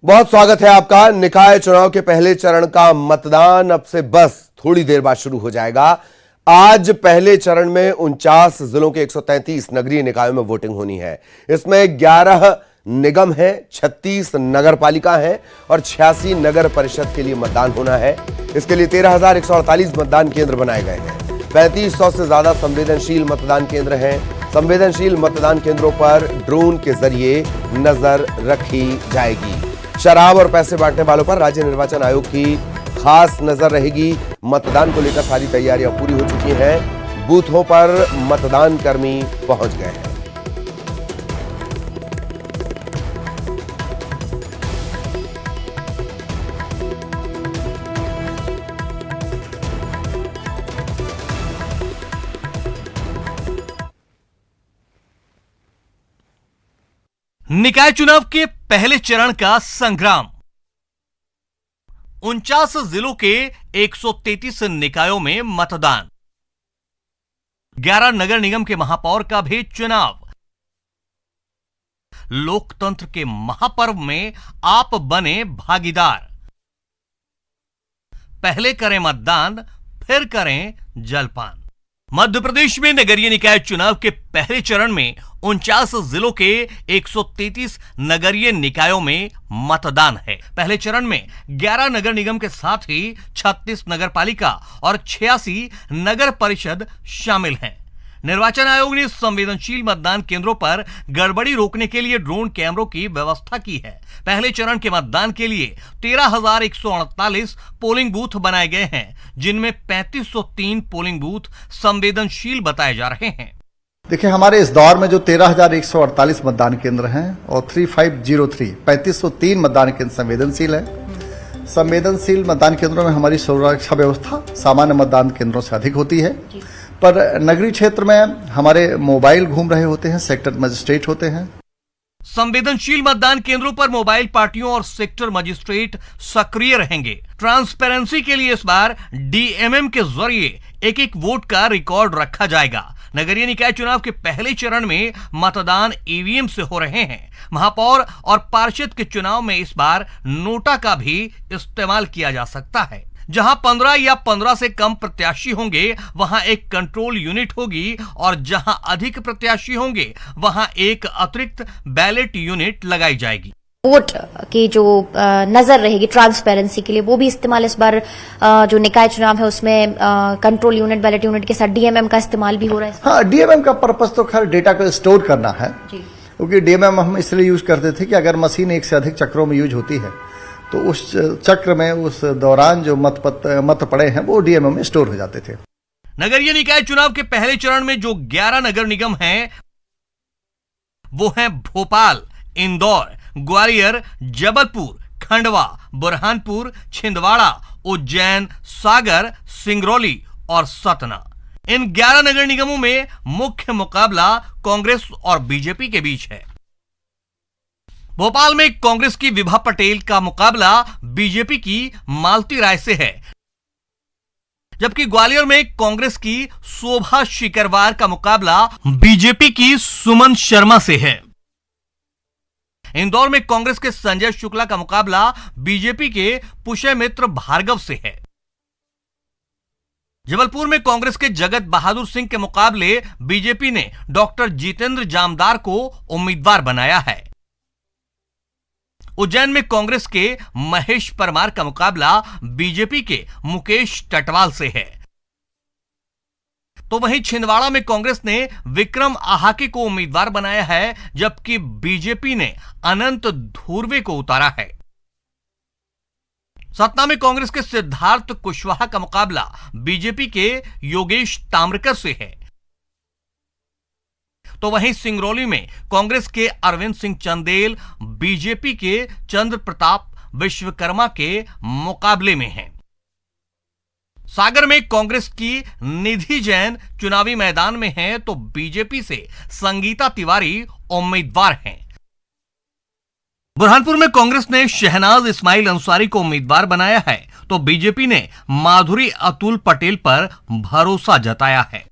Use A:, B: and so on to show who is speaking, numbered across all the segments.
A: बहुत स्वागत है आपका। निकाय चुनाव के पहले चरण का मतदान अब से बस थोड़ी देर बाद शुरू हो जाएगा। आज पहले चरण में 49 जिलों के 133 नगरीय निकायों में वोटिंग होनी है। इसमें 11 निगम है, 36 नगर पालिका है और 86 नगर परिषद के लिए मतदान होना है। इसके लिए 13,148 मतदान केंद्र बनाए गए हैं। 3500 से ज्यादा संवेदनशील मतदान केंद्र हैं। संवेदनशील मतदान केंद्रों पर ड्रोन के जरिए नजर रखी जाएगी। शराब और पैसे बांटने वालों पर राज्य निर्वाचन आयोग की खास नजर रहेगी। मतदान को लेकर सारी तैयारियां पूरी हो चुकी हैं। बूथों पर मतदान कर्मी पहुंच गए हैं।
B: निकाय चुनाव के पहले चरण का संग्राम। 49 जिलों के 133 निकायों में मतदान। 11 नगर निगम के महापौर का भी चुनाव। लोकतंत्र के महापर्व में आप बने भागीदार। पहले करें मतदान, फिर करें जलपान। मध्य प्रदेश में नगरीय निकाय चुनाव के पहले चरण में 49 जिलों के 133 नगरीय निकायों में मतदान है। पहले चरण में 11 नगर निगम के साथ ही 36 नगर पालिका और 86 नगर परिषद शामिल हैं। निर्वाचन आयोग ने संवेदनशील मतदान केंद्रों पर गड़बड़ी रोकने के लिए ड्रोन कैमरों की व्यवस्था की है। पहले चरण के मतदान के लिए 13,148 पोलिंग बूथ बनाए गए हैं, जिनमें 3503 पोलिंग बूथ संवेदनशील बताए जा रहे हैं।
C: देखिए, हमारे इस दौर में जो 13,148 मतदान केंद्र हैं और 3503 मतदान केंद्र संवेदनशील है। संवेदनशील मतदान केंद्रों में हमारी सुरक्षा व्यवस्था सामान्य मतदान केंद्रों से अधिक होती है, पर नगरीय क्षेत्र में हमारे मोबाइल घूम रहे होते हैं, सेक्टर मजिस्ट्रेट होते हैं।
B: संवेदनशील मतदान केंद्रों पर मोबाइल पार्टियों और सेक्टर मजिस्ट्रेट सक्रिय रहेंगे। ट्रांसपेरेंसी के लिए इस बार डीएमएम के जरिए एक एक वोट का रिकॉर्ड रखा जाएगा। नगरीय निकाय चुनाव के पहले चरण में मतदान ईवीएम से हो रहे हैं। महापौर और पार्षद के चुनाव में इस बार नोटा का भी इस्तेमाल किया जा सकता है। जहां 15 या 15 से कम प्रत्याशी होंगे वहां एक कंट्रोल यूनिट होगी और जहां अधिक प्रत्याशी होंगे वहां एक अतिरिक्त बैलेट यूनिट लगाई जाएगी।
D: वोट की जो नजर रहेगी ट्रांसपेरेंसी के लिए, वो भी इस्तेमाल इस बार जो निकाय चुनाव है उसमें कंट्रोल यूनिट, बैलेट यूनिट के साथ डीएमएम का इस्तेमाल भी हो रहा है।
C: हाँ, डीएमएम का पर्पस तो खैर डेटा को स्टोर करना है, क्योंकि डीएमएम हम इसलिए यूज करते थे कि अगर मशीन एक से अधिक चक्रों में यूज होती है तो उस चक्र में उस दौरान जो मत पड़े हैं वो डीएमएम में स्टोर हो जाते थे।
B: नगरीय निकाय चुनाव के पहले चरण में जो 11 नगर निगम हैं वो हैं भोपाल, इंदौर, ग्वालियर, जबलपुर, खंडवा, बुरहानपुर, छिंदवाड़ा, उज्जैन, सागर, सिंगरौली और सतना। इन 11 नगर निगमों में मुख्य मुकाबला कांग्रेस और बीजेपी के बीच है। भोपाल में कांग्रेस की विभा पटेल का मुकाबला बीजेपी की मालती राय से है, जबकि ग्वालियर में कांग्रेस की शोभा शिकरवार का मुकाबला बीजेपी की सुमन शर्मा से है। इंदौर में कांग्रेस के संजय शुक्ला का मुकाबला बीजेपी के पुष्यमित्र भार्गव से है। जबलपुर में कांग्रेस के जगत बहादुर सिंह के मुकाबले बीजेपी ने डॉक्टर जितेंद्र जामदार को उम्मीदवार बनाया है। उज्जैन में कांग्रेस के महेश परमार का मुकाबला बीजेपी के मुकेश टटवाल से है। तो वहीं छिंदवाड़ा में कांग्रेस ने विक्रम आहाके को उम्मीदवार बनाया है, जबकि बीजेपी ने अनंत धुर्वे को उतारा है। सतना में कांग्रेस के सिद्धार्थ कुशवाहा का मुकाबला बीजेपी के योगेश ताम्रकर से है। तो वहीं सिंगरौली में कांग्रेस के अरविंद सिंह चंदेल बीजेपी के चंद्र प्रताप विश्वकर्मा के मुकाबले में हैं। सागर में कांग्रेस की निधि जैन चुनावी मैदान में हैं, तो बीजेपी से संगीता तिवारी उम्मीदवार हैं। बुरहानपुर में कांग्रेस ने शहनाज इस्माइल अंसारी को उम्मीदवार बनाया है, तो बीजेपी ने माधुरी अतुल पटेल पर भरोसा जताया है।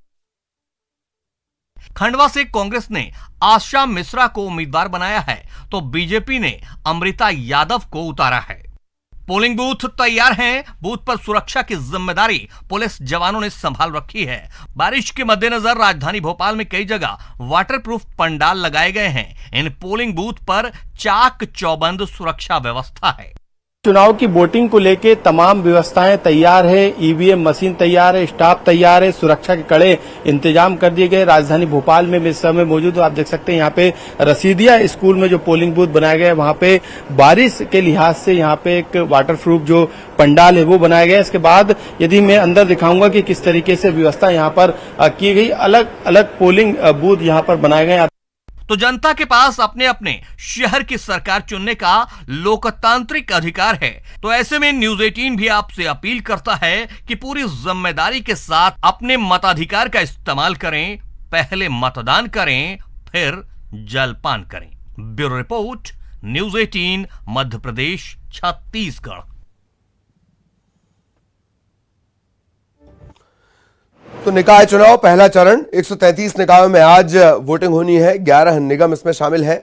B: खंडवा से कांग्रेस ने आशा मिश्रा को उम्मीदवार बनाया है तो बीजेपी ने अमृता यादव को उतारा है। पोलिंग बूथ तैयार हैं। बूथ पर सुरक्षा की जिम्मेदारी पुलिस जवानों ने संभाल रखी है। बारिश के मद्देनजर राजधानी भोपाल में कई जगह वाटरप्रूफ पंडाल लगाए गए हैं। इन पोलिंग बूथ पर चाक चौबंद सुरक्षा व्यवस्था है।
E: चुनाव की वोटिंग को लेके तमाम व्यवस्थाएं तैयार है। ईवीएम मशीन तैयार है, स्टाफ तैयार है, सुरक्षा के कड़े इंतजाम कर दिए गए। राजधानी भोपाल में इस समय मौजूद हो, आप देख सकते हैं यहाँ पे रसीदिया स्कूल में जो पोलिंग बूथ बनाया गया है वहाँ पे बारिश के लिहाज से यहाँ पे एक वाटरप्रूफ जो पंडाल है वो बनाया गया है। इसके बाद यदि मैं अंदर दिखाऊंगा कि किस तरीके से व्यवस्था यहाँ पर की गई, अलग अलग पोलिंग बूथ यहाँ पर बनाए गए।
B: तो जनता के पास अपने अपने शहर की सरकार चुनने का लोकतांत्रिक अधिकार है। तो ऐसे में न्यूज 18 भी आपसे अपील करता है कि पूरी जिम्मेदारी के साथ अपने मताधिकार का इस्तेमाल करें। पहले मतदान करें, फिर जलपान करें। Bureau report, news 18 Madhya Pradesh, Chhattisgarh.
A: तो निकाय चुनाव पहला चरण 133 निकायों में आज वोटिंग होनी है। 11 निगम इसमें शामिल है।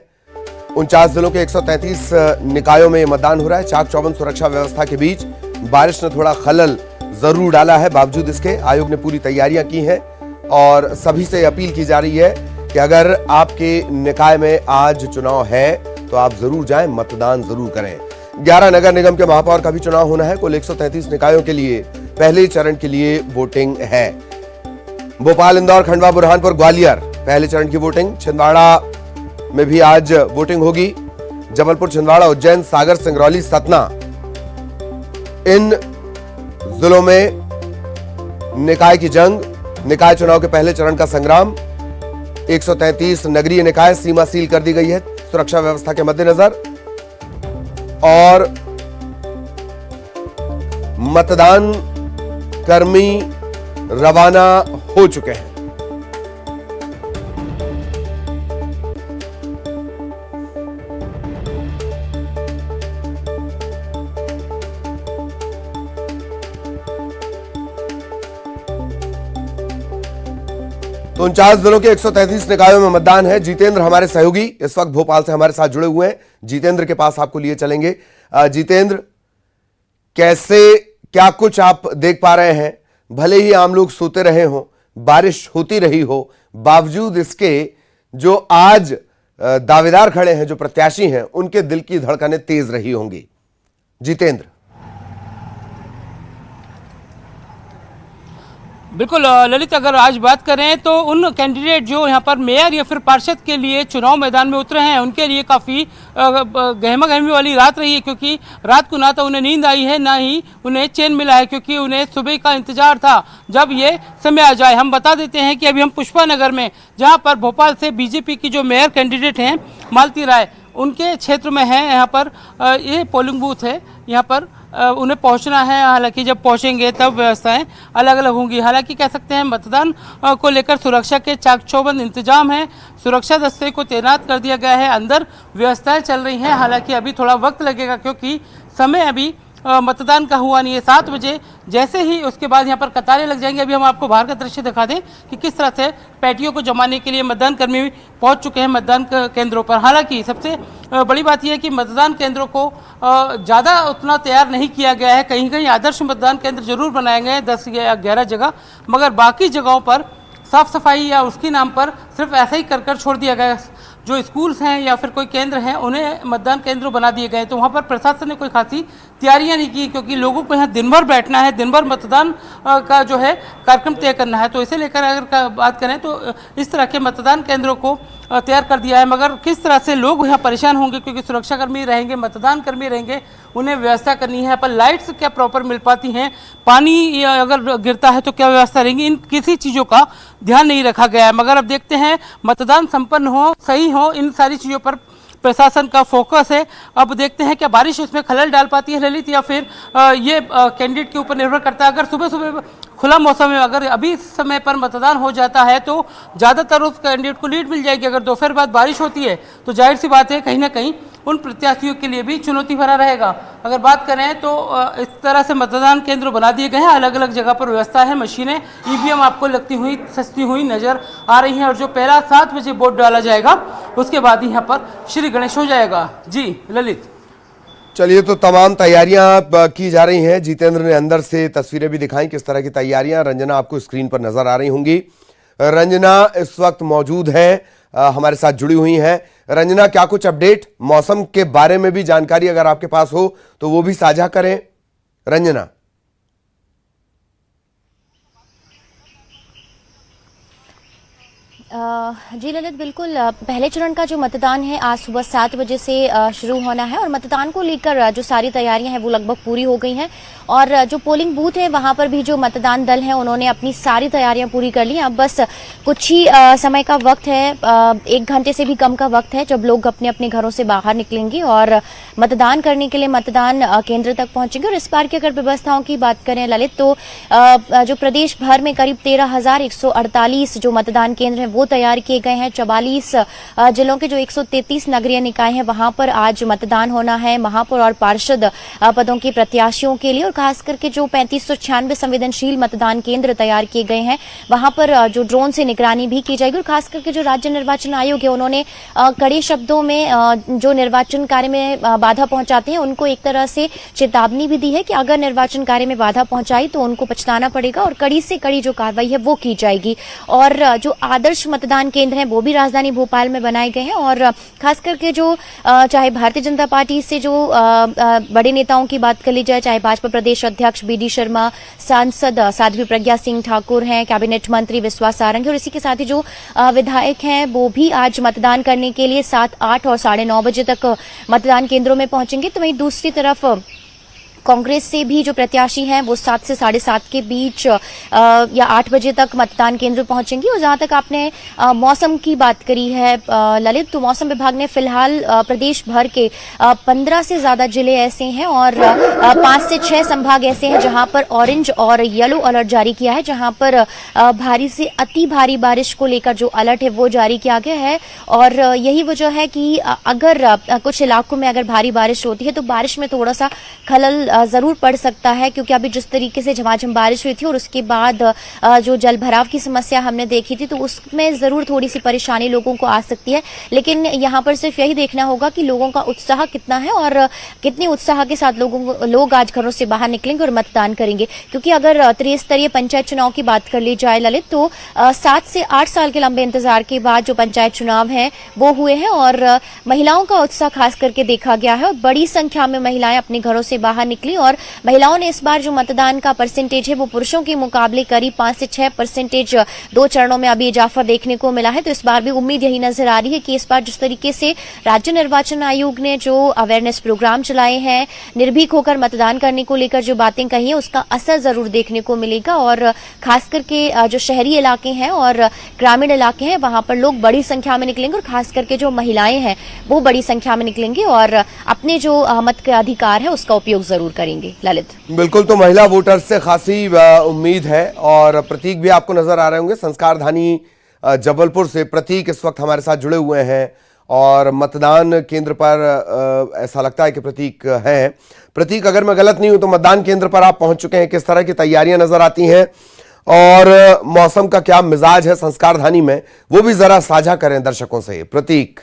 A: 49 जिलों के 133 निकायों में मतदान हो रहा है। चाक चौबंद सुरक्षा व्यवस्था के बीच बारिश ने थोड़ा खलल जरूर डाला है। बावजूद इसके आयोग ने पूरी तैयारियां की हैं और सभी से अपील की जा रही है कि अगर आपके निकाय में आज चुनाव है तो आप जरूर जाएं, मतदान जरूर करें। 11 नगर निगम के महापौर का भी चुनाव होना है। कुल 133 निकायों के लिए पहले चरण के लिए वोटिंग है। भोपाल, इंदौर, खंडवा, बुरहानपुर, ग्वालियर पहले चरण की वोटिंग। छिंदवाड़ा में भी आज वोटिंग होगी। जबलपुर, छिंदवाड़ा, उज्जैन, सागर, सिंगरौली, सतना, इन जिलों में निकाय की जंग, निकाय चुनाव के पहले चरण का संग्राम। 133 नगरीय निकाय, सीमा सील कर दी गई है सुरक्षा व्यवस्था के मद्देनजर और मतदान कर्मी रवाना हो चुके हैं। तो 49 जिलों के 133 निकायों में मतदान है। जितेंद्र हमारे सहयोगी इस वक्त भोपाल से हमारे साथ जुड़े हुए हैं। जितेंद्र के पास आपको लिए चलेंगे। जितेंद्र, कैसे क्या कुछ आप देख पा रहे हैं? भले ही आम लोग सोते रहे हों, बारिश होती रही हो, बावजूद इसके जो आज दावेदार खड़े हैं, जो प्रत्याशी हैं, उनके दिल की धड़कनें तेज रही होंगी। जितेंद्र।
F: बिल्कुल ललित, अगर आज बात करें तो उन कैंडिडेट जो यहाँ पर मेयर या फिर पार्षद के लिए चुनाव मैदान में उतरे हैं उनके लिए काफ़ी गहमा गहमी वाली रात रही है, क्योंकि रात को ना तो उन्हें नींद आई है ना ही उन्हें चैन मिला है, क्योंकि उन्हें सुबह का इंतजार था जब ये समय आ जाए। हम बता देते हैं कि अभी हम पुष्पा नगर में, जहाँ पर भोपाल से बीजेपी की जो मेयर कैंडिडेट हैं मालती राय, उनके क्षेत्र में है। यहाँ पर ये पोलिंग बूथ है। यहाँ पर उन्हें पहुंचना है। हालांकि जब पहुंचेंगे तब व्यवस्थाएं अलग अलग होंगी। हालांकि कह सकते हैं मतदान को लेकर सुरक्षा के चाक चौबंद इंतजाम है। सुरक्षा दस्ते को तैनात कर दिया गया है। अंदर व्यवस्थाएं चल रही हैं। हालांकि अभी थोड़ा वक्त लगेगा, क्योंकि समय अभी मतदान का हुआ नहीं है। 7 बजे जैसे ही उसके बाद यहाँ पर कतारें लग जाएंगी। अभी हम आपको बाहर का दृश्य दिखा दें कि किस तरह से पैटियों को जमाने के लिए मतदान कर्मी पहुँच चुके हैं मतदान केंद्रों पर। हालांकि सबसे बड़ी बात यह है कि मतदान केंद्रों को ज़्यादा उतना तैयार नहीं किया गया है। कहीं कहीं आदर्श मतदान केंद्र जरूर बनाए गए हैं 10 या 11 जगह, मगर बाकी जगहों पर साफ सफाई या उसके नाम पर सिर्फ ऐसा ही कर छोड़ दिया गया। जो स्कूल्स हैं या फिर कोई केंद्र हैं उन्हें मतदान केंद्र बना दिए गए, तो वहाँ पर प्रशासन ने कोई खासी तैयारियां नहीं की, क्योंकि लोगों को यहाँ दिन भर बैठना है, दिन भर मतदान का जो है कार्यक्रम तय करना है। तो इसे लेकर अगर बात करें तो इस तरह के मतदान केंद्रों को तैयार कर दिया है। मगर किस तरह से लोग यहाँ परेशान होंगे, क्योंकि सुरक्षाकर्मी रहेंगे, मतदान कर्मी रहेंगे, उन्हें व्यवस्था करनी है। पर लाइट्स क्या प्रॉपर मिल पाती हैं, पानी अगर गिरता है तो क्या व्यवस्था रहेंगी, इन किसी चीज़ों का ध्यान नहीं रखा गया है। मगर अब देखते हैं मतदान संपन्न हो, सही हो, इन सारी चीज़ों पर प्रशासन का फोकस है। अब देखते हैं क्या बारिश उसमें खलल डाल पाती है ललित, या फिर ये कैंडिडेट के ऊपर निर्भर करता है। अगर सुबह सुबह खुला मौसम है, अगर अभी समय पर मतदान हो जाता है तो ज़्यादातर उस कैंडिडेट को लीड मिल जाएगी। अगर दोपहर बाद बारिश होती है तो जाहिर सी बात है कहीं ना कहीं उन प्रत्याशियों के लिए भी चुनौती भरा रहेगा। अगर बात करें तो इस तरह से मतदान केंद्र बना दिए गए हैं, अलग अलग जगह पर व्यवस्था है। मशीनें ईवीएम आपको लगती हुई सस्ती हुई नजर आ रही हैं और जो पहला 7 बजे वोट डाला जाएगा उसके बाद यहाँ पर श्री गणेश हो जाएगा। जी ललित।
A: चलिए, तो तमाम तैयारियां की जा रही हैं। जितेंद्र ने अंदर से तस्वीरें भी दिखाई किस तरह की तैयारियां। रंजना आपको स्क्रीन पर नजर आ रही होंगी। रंजना इस वक्त मौजूद है, हमारे साथ जुड़ी हुई हैं। रंजना, क्या कुछ अपडेट मौसम के बारे में भी जानकारी अगर आपके पास हो तो वो भी साझा करें। रंजना।
D: जी ललित, बिल्कुल। पहले चरण का जो मतदान है आज सुबह 7 बजे से शुरू होना है और मतदान को लेकर जो सारी तैयारियां हैं वो लगभग पूरी हो गई हैं और जो पोलिंग बूथ है वहां पर भी जो मतदान दल है उन्होंने अपनी सारी तैयारियां पूरी कर ली। अब बस कुछ ही समय का वक्त है, 1 घंटे से भी कम का वक्त है जब लोग अपने अपने घरों से बाहर निकलेंगे और मतदान करने के लिए मतदान केंद्र तक पहुंचेंगे। और इस बार की अगर व्यवस्थाओं की बात करें ललित, तो जो प्रदेश भर में करीब 13,148 जो मतदान केंद्र हैं वो तैयार किए गए हैं। 44 जिलों के जो 133 नगरीय निकाय हैं वहां पर आज मतदान होना है, महापौर और पार्षद पदों के प्रत्याशियों के लिए। और खास करके जो 3596 संवेदनशील मतदान केंद्र तैयार किए गए हैं वहां पर जो ड्रोन से निगरानी भी की जाएगी। और खास करके जो राज्य निर्वाचन आयोग है उन्होंने कड़े शब्दों में जो निर्वाचन कार्य में बाधा पहुंचाते हैं उनको एक तरह से चेतावनी भी दी है कि अगर निर्वाचन कार्य में बाधा पहुंचाई तो उनको पछताना पड़ेगा और कड़ी से कड़ी जो कार्रवाई है वो की जाएगी। और जो आदर्श मतदान केंद्र हैं वो भी राजधानी भोपाल में बनाए गए हैं और खास करके जो चाहे भारतीय जनता पार्टी से जो बड़े नेताओं की बात कर ली जाए, चाहे भाजपा प्रदेश अध्यक्ष BD शर्मा, सांसद साध्वी प्रज्ञा सिंह ठाकुर हैं, कैबिनेट मंत्री विश्वास सारंगी और इसी के साथ ही जो विधायक हैं वो भी आज मतदान करने के लिए 7, 8 और 9:30 बजे तक मतदान केंद्रों में पहुंचेंगे। तो वहीं दूसरी तरफ कांग्रेस से भी जो प्रत्याशी हैं वो 7 से 7:30 के बीच या 8 बजे तक मतदान केंद्र पहुंचेंगी। और जहां तक आपने मौसम की बात करी है ललित, तो मौसम विभाग ने फिलहाल प्रदेश भर के 15 से ज्यादा जिले ऐसे हैं और 5 से 6 संभाग ऐसे हैं जहां पर ऑरेंज और येलो अलर्ट जारी किया है, जहां पर भारी से अति भारी बारिश को लेकर जो अलर्ट है वो जारी किया गया है। और यही वजह है कि अगर कुछ इलाकों में अगर भारी बारिश होती है तो बारिश में थोड़ा सा खलल जरूर पड़ सकता है, क्योंकि अभी जिस तरीके से झमाझम बारिश हुई थी और उसके बाद जो जल भराव की समस्या हमने देखी थी तो उसमें जरूर थोड़ी सी परेशानी लोगों को आ सकती है। लेकिन यहाँ पर सिर्फ यही देखना होगा कि लोगों का उत्साह कितना है और कितने उत्साह के साथ लोग आज घरों से बाहर निकलेंगे और मतदान करेंगे। क्योंकि अगर त्रिस्तरीय पंचायत चुनाव की बात कर ली जाए ललित, तो 7 से 8 साल के लंबे इंतजार के बाद जो पंचायत चुनाव है वो हुए हैं और महिलाओं का उत्साह खास करके देखा गया है और बड़ी संख्या में महिलाएं अपने घरों से बाहर निकली और महिलाओं ने इस बार जो मतदान का परसेंटेज है वो पुरुषों के मुकाबले करीब 5 से 6% 2 चरणों में अभी इजाफा देखने को मिला है। तो इस बार भी उम्मीद यही नजर आ रही है कि इस बार जिस तरीके से राज्य निर्वाचन आयोग ने जो अवेयरनेस प्रोग्राम चलाए हैं, निर्भीक होकर मतदान करने को लेकर जो बातें कही हैं, उसका असर जरूर देखने को मिलेगा। और खास करके जो शहरी इलाके हैं और ग्रामीण इलाके हैं वहां पर लोग बड़ी संख्या में निकलेंगे और खास करके जो महिलाएं हैं वो बड़ी संख्या में निकलेंगे और अपने जो मत का अधिकार है उसका उपयोग जरूर करेंगे। ललित,
A: बिल्कुल, तो महिला वोटर्स से खासी उम्मीद है और प्रतीक भी आपको नजर आ रहे होंगे संस्कारधानी जबलपुर से। प्रतीक इस वक्त हमारे साथ जुड़े हुए हैं और मतदान केंद्र पर ऐसा लगता है कि प्रतीक है। प्रतीक, अगर मैं गलत नहीं हूं तो मतदान केंद्र पर आप पहुंच चुके हैं, किस तरह की तैयारियां नजर आती हैं और मौसम का क्या मिजाज है संस्कारधानी में, वो भी जरा साझा करें दर्शकों से। प्रतीक।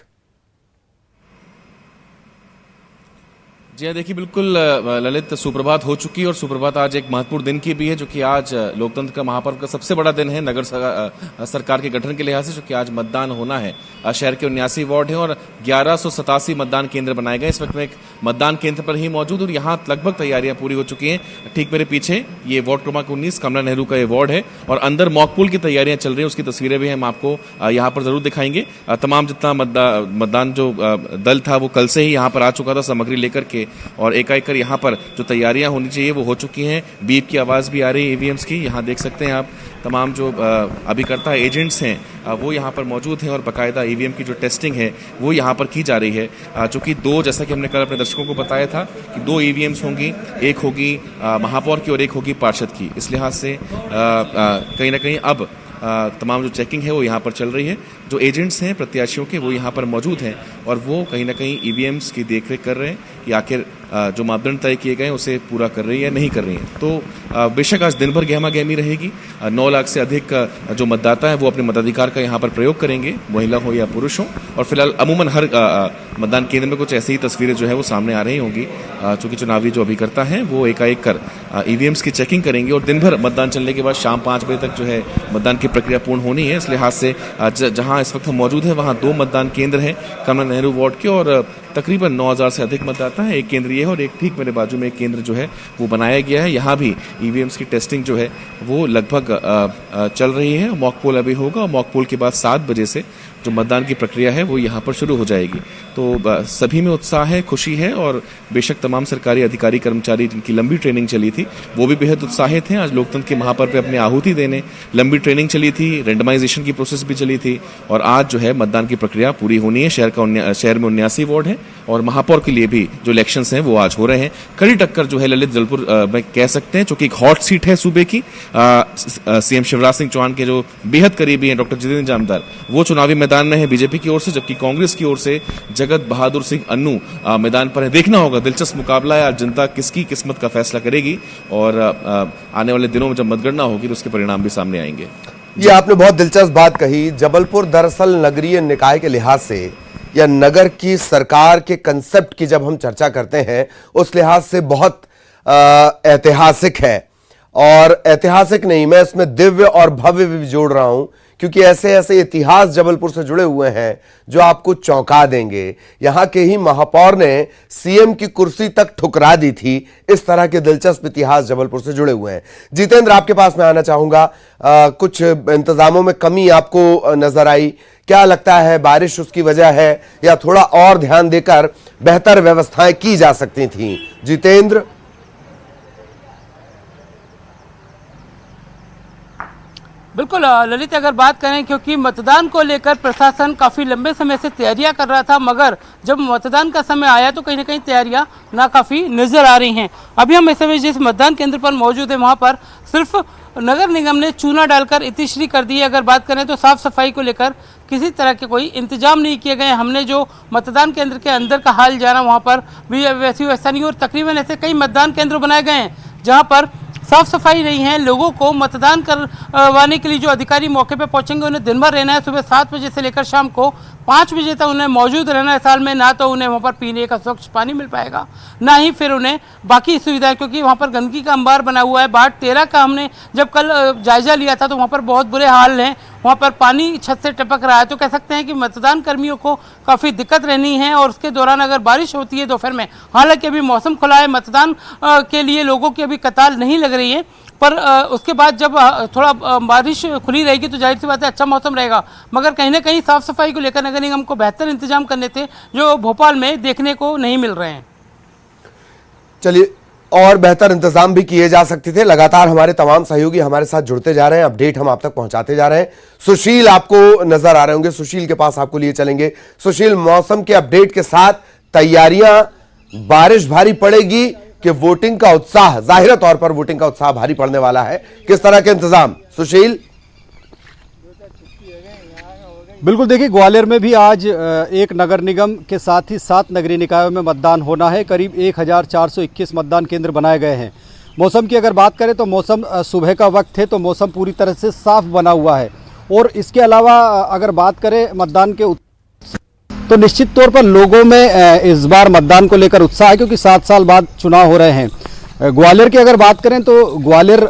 G: जी देखिए, बिल्कुल ललित, सुप्रभात हो चुकी है और सुप्रभात आज एक महत्वपूर्ण दिन की भी है, जो कि आज लोकतंत्र का महापर्व का सबसे बड़ा दिन है नगर सरकार के गठन के लिहाज से, जो कि आज मतदान होना है। शहर के 79 वार्ड हैं और 1187 मतदान केंद्र बनाए गए। इस वक्त में एक मतदान केंद्र पर ही मौजूद और यहाँ लगभग तैयारियां पूरी हो चुकी हैं। ठीक मेरे पीछे ये वार्ड क्रमांक 19 कमला नेहरू का ये वार्ड है और अंदर मॉकपोल की तैयारियां चल रही हैं, उसकी तस्वीरें भी हम आपको यहाँ पर जरूर दिखाएंगे। तमाम जितना मतदान जो दल था वो कल से ही यहाँ पर आ चुका था सामग्री लेकर के और एकाएक यहाँ पर जो तैयारियां होनी चाहिए वो हो चुकी हैं। बीप की आवाज भी आ रही है ईवीएम्स की। यहाँ देख सकते हैं आप तमाम जो अभिकर्ता एजेंट्स हैं वो यहाँ पर मौजूद हैं और बाकायदा ईवीएम की जो टेस्टिंग है वो यहाँ पर की जा रही है। चूंकि 2, जैसा कि हमने कल अपने दर्शकों को बताया था कि 2 ईवीएम्स होंगी, एक होगी महापौर की और एक होगी पार्षद की। इस लिहाज से कहीं ना कहीं अब तमाम जो चेकिंग है वो यहाँ पर चल रही है। जो एजेंट्स हैं प्रत्याशियों के वो यहाँ पर मौजूद हैं और वो कहीं ना कहीं ईवीएम्स की देखरेख कर रहे हैं कि आखिर जो मापदंड तय किए गए उसे पूरा कर रही है या नहीं कर रही है। तो बेशक आज दिन भर गहमा गहमी रहेगी। 9 लाख से अधिक जो मतदाता हैं वो अपने मताधिकार का यहाँ पर प्रयोग करेंगे, महिला हो या पुरुष हो। और फिलहाल अमूमन हर मतदान केंद्र में कुछ ऐसी ही तस्वीरें जो है वो सामने आ रही होंगी, चूंकि चुनावी जो अभिकर्ता हैं वो एकाएक कर ईवीएम्स की चेकिंग करेंगे और दिन भर मतदान चलने के बाद शाम 5 बजे तक जो है मतदान की प्रक्रिया पूर्ण होनी है। इस लिहाज से जहां इस वक्त हम मौजूद हैं वहां 2 मतदान केंद्र हैं कमला नेहरू वार्ड के और तकरीबन 9000 से अधिक मतदाता हैं। एक केंद्र ये है और एक ठीक मेरे बाजू में एक केंद्र जो है वो बनाया गया है। यहाँ भी ईवीएम्स की टेस्टिंग जो है वो लगभग चल रही है। मॉक पोल अभी होगा और मॉक पोल के बाद 7 बजे से जो मतदान की प्रक्रिया है वो यहाँ पर शुरू हो जाएगी। तो सभी में उत्साह है, खुशी है और बेशक तमाम सरकारी अधिकारी कर्मचारी जिनकी लंबी ट्रेनिंग चली थी वो भी बेहद उत्साहित हैं। आज लोकतंत्र के महापर्व पे अपनी आहुति देने लंबी ट्रेनिंग चली थी, रेंडमाइजेशन की प्रोसेस भी चली थी और आज जो है मतदान की प्रक्रिया पूरी होनी है। शहर में 79 वार्ड है और महापौर के लिए भी जो इलेक्शंस हैं वो आज हो रहे हैं। कड़ी टक्कर जो है ललित जबलपुर में कह सकते हैं, चूंकि एक हॉट सीट है सूबे की। सीएम शिवराज सिंह चौहान के जो बेहद करीबी हैं डॉक्टर जितेंद्र जामदार वो चुनावी मैदान में है बीजेपी की ओर से, जबकि कांग्रेस की ओर से जगत बहादुर सिंह अन्नू मैदान पर है। देखना होगा, दिलचस्प मुकाबला है। आज जनता किसकी किस्मत का फैसला करेगी और आने वाले दिनों में जब मतगणना होगी तो उसके परिणाम भी सामने आएंगे।
A: ये आपने बहुत दिलचस्प बात कही। जबलपुर दरअसल नगरीय निकाय के लिहाज से या नगर की सरकार के कंसेप्ट की जब हम चर्चा करते हैं उस लिहाज से बहुत ऐतिहासिक है। और ऐतिहासिक नहीं, मैं इसमें दिव्य और भव्य भी जोड़ रहा हूं क्योंकि ऐसे ऐसे इतिहास जबलपुर से जुड़े हुए हैं जो आपको चौंका देंगे। यहां के ही महापौर ने सीएम की कुर्सी तक ठुकरा दी थी। इस तरह के दिलचस्प इतिहास जबलपुर से जुड़े हुए हैं। जितेंद्र, आपके पास मैं आना चाहूंगा। कुछ इंतजामों में कमी आपको नजर आई, क्या लगता है बारिश उसकी वजह है या थोड़ा और ध्यान देकर बेहतर व्यवस्थाएं की जा सकती थी? जितेंद्र।
F: बिल्कुल ललित, अगर बात करें क्योंकि मतदान को लेकर प्रशासन काफ़ी लंबे समय से तैयारियां कर रहा था, मगर जब मतदान का समय आया तो कहीं ना कहीं तैयारियां नाकाफ़ी नज़र आ रही हैं। अभी हम इस समय जिस मतदान केंद्र पर मौजूद है वहां पर सिर्फ नगर निगम ने चूना डालकर इतिश्री कर दी है। अगर बात करें तो साफ सफाई को लेकर किसी तरह के कोई इंतजाम नहीं किए गए। हमने जो मतदान केंद्र के अंदर का हाल जाना, वहाँ पर भी वैसा नहीं और तकरीबन ऐसे कई मतदान केंद्र बनाए गए हैं जहाँ पर साफ सफाई नहीं है। लोगों को मतदान करवाने के लिए जो अधिकारी मौके पे पहुंचेंगे उन्हें दिन भर रहना है। सुबह 7 बजे से लेकर शाम को 5 बजे तक उन्हें मौजूद रहना है। साल में ना तो उन्हें वहाँ पर पीने का स्वच्छ पानी मिल पाएगा, ना ही फिर उन्हें बाकी सुविधाएं, क्योंकि वहाँ पर गंदगी का अंबार बना हुआ है। बाट 13 का हमने जब कल जायजा लिया था तो वहाँ पर बहुत बुरे हाल हैं। वहाँ पर पानी छत से टपक रहा है। तो कह सकते हैं कि मतदान कर्मियों को काफ़ी दिक्कत रहनी है। और उसके दौरान अगर बारिश होती है दोपहर में, हालांकि अभी मौसम खुला है, मतदान के लिए लोगों की अभी कतार नहीं लग रही है, पर उसके बाद जब थोड़ा बारिश खुली रहेगी तो जाहिर सी बात है अच्छा मौसम रहेगा। मगर कहीं ना कहीं साफ सफाई को लेकर नगर निगम को बेहतर इंतजाम करने थे जो भोपाल में देखने को नहीं मिल रहे हैं।
A: चलिए, और बेहतर इंतजाम भी किए जा सकते थे। लगातार हमारे तमाम सहयोगी हमारे साथ जुड़ते जा रहे हैं, अपडेट हम आप तक पहुंचाते जा रहे हैं। सुशील आपको नजर आ रहे होंगे, सुशील के पास आपको लिए चलेंगे। सुशील, मौसम के अपडेट के साथ तैयारियां, बारिश भारी पड़ेगी कि वोटिंग का उत्साह, जाहिर तौर पर वोटिंग का उत्साह भारी पड़ने वाला है, किस तरह के इंतजाम? सुशील।
H: बिल्कुल, देखिए ग्वालियर में भी आज एक नगर निगम के साथ ही 7 नगरीय निकायों में मतदान होना है। करीब 1421 मतदान केंद्र बनाए गए हैं। मौसम की अगर बात करें तो मौसम सुबह का वक्त है तो मौसम पूरी तरह से साफ बना हुआ है। और इसके अलावा अगर बात करें मतदान के तो निश्चित तौर पर लोगों में इस बार मतदान को लेकर उत्साह है क्योंकि 7 साल बाद चुनाव हो रहे हैं। ग्वालियर की अगर बात करें तो ग्वालियर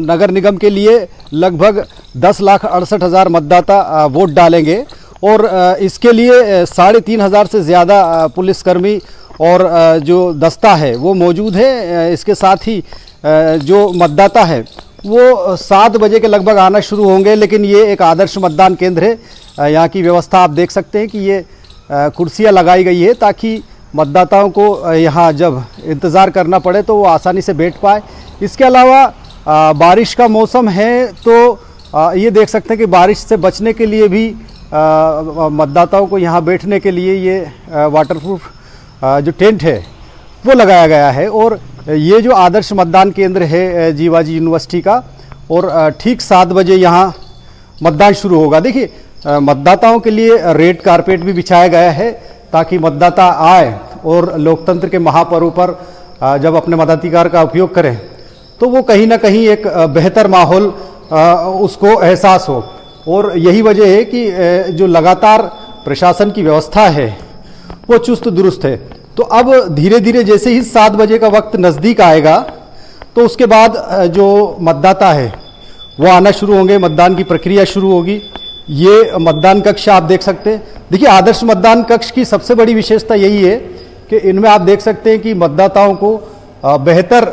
H: नगर निगम के लिए लगभग 10,68,000 मतदाता वोट डालेंगे और इसके लिए 3,500 से ज़्यादा पुलिसकर्मी और जो दस्ता है वो मौजूद है। इसके साथ ही जो मतदाता है वो 7 बजे के लगभग आना शुरू होंगे, लेकिन ये एक आदर्श मतदान केंद्र है। यहाँ की व्यवस्था आप देख सकते हैं कि ये कुर्सियाँ लगाई गई है ताकि मतदाताओं को यहाँ जब इंतज़ार करना पड़े तो वो आसानी से बैठ पाए। इसके अलावा बारिश का मौसम है तो ये देख सकते हैं कि बारिश से बचने के लिए भी मतदाताओं को यहाँ बैठने के लिए ये वाटरप्रूफ जो टेंट है वो लगाया गया है। और ये जो आदर्श मतदान केंद्र है जीवाजी यूनिवर्सिटी का, और ठीक 7 बजे यहाँ मतदान शुरू होगा। देखिए मतदाताओं के लिए रेड कारपेट भी बिछाया गया है ताकि मतदाता आए और लोकतंत्र के महापर्व पर जब अपने मताधिकार का उपयोग करें तो वो कहीं ना कहीं एक बेहतर माहौल उसको एहसास हो। और यही वजह है कि जो लगातार प्रशासन की व्यवस्था है वो चुस्त दुरुस्त है। तो अब धीरे धीरे जैसे ही 7 बजे का वक्त नज़दीक आएगा तो उसके बाद जो मतदाता है वो आना शुरू होंगे, मतदान की प्रक्रिया शुरू होगी। ये मतदान कक्ष आप देख सकते हैं। देखिए आदर्श मतदान कक्ष की सबसे बड़ी विशेषता यही है कि इनमें आप देख सकते हैं कि मतदाताओं को बेहतर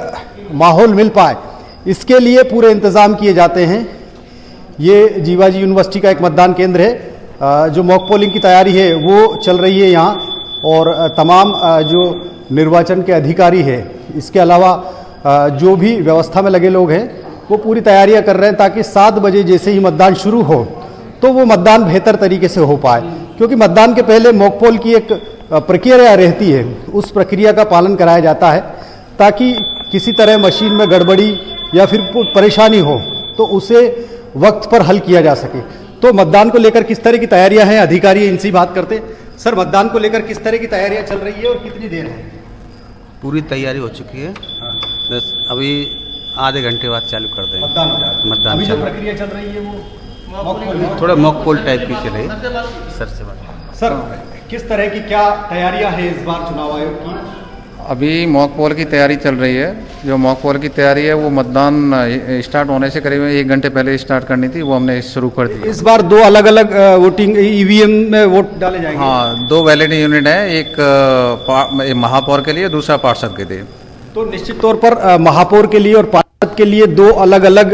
H: माहौल मिल पाए, इसके लिए पूरे इंतजाम किए जाते हैं। ये जीवाजी यूनिवर्सिटी का एक मतदान केंद्र है, जो मॉक पोलिंग की तैयारी है वो चल रही है यहाँ, और तमाम जो निर्वाचन के अधिकारी है, इसके अलावा जो भी व्यवस्था में लगे लोग हैं वो पूरी तैयारियां कर रहे हैं ताकि 7 बजे जैसे ही मतदान शुरू हो तो वो मतदान बेहतर तरीके से हो पाए। क्योंकि मतदान के पहले मॉक पोल की एक प्रक्रिया रहती है, उस प्रक्रिया का पालन कराया जाता है ताकि किसी तरह मशीन में गड़बड़ी या फिर परेशानी हो तो उसे वक्त पर हल किया जा सके। तो मतदान को लेकर किस तरह की तैयारियां हैं, अधिकारी इनसे बात करते हैं। सर, मतदान को लेकर किस तरह की तैयारियां चल रही है और कितनी देर है?
I: पूरी तैयारी हो चुकी है, बस अभी आधे घंटे बाद चालू कर देंगे
H: मतदान हो जाएगा।
I: मतदान
H: अभी जो
I: चालू।
H: प्रक्रिया चल रही है वो मॉक पोल है?
I: थोड़ा मॉक पोल टाइप की चल रही है सर से बात।
H: सर, किस तरह की क्या तैयारियां हैं इस बार चुनाव आयोग की?
J: अभी मॉक पोल की तैयारी चल रही है। जो मॉक पोल की तैयारी है वो मतदान स्टार्ट होने से करीब 1 घंटे पहले स्टार्ट करनी थी, वो हमने शुरू कर दी।
H: इस बार 2 अलग अलग वोटिंग ईवीएम में वोट डाले जाएंगे।
J: हाँ, 2 वैलिड यूनिट है, एक महापौर के लिए, दूसरा पार्षद के लिए।
H: तो निश्चित तौर पर महापौर के लिए और पार्षद के लिए 2 अलग अलग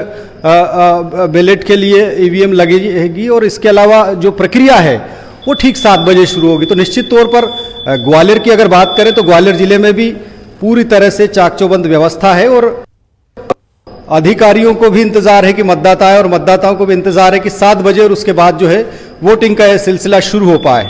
H: बैलेट के लिए ईवीएम लगेगी, और इसके अलावा जो प्रक्रिया है वो ठीक 7 बजे शुरू होगी। तो निश्चित तौर पर ग्वालियर की अगर बात करें तो ग्वालियर जिले में भी पूरी तरह से चाकचौबंद व्यवस्था है, और अधिकारियों को भी इंतजार है कि मतदाता आए और मतदाताओं को भी इंतजार है कि 7 बजे और उसके बाद जो है वोटिंग का यह सिलसिला शुरू हो पाए।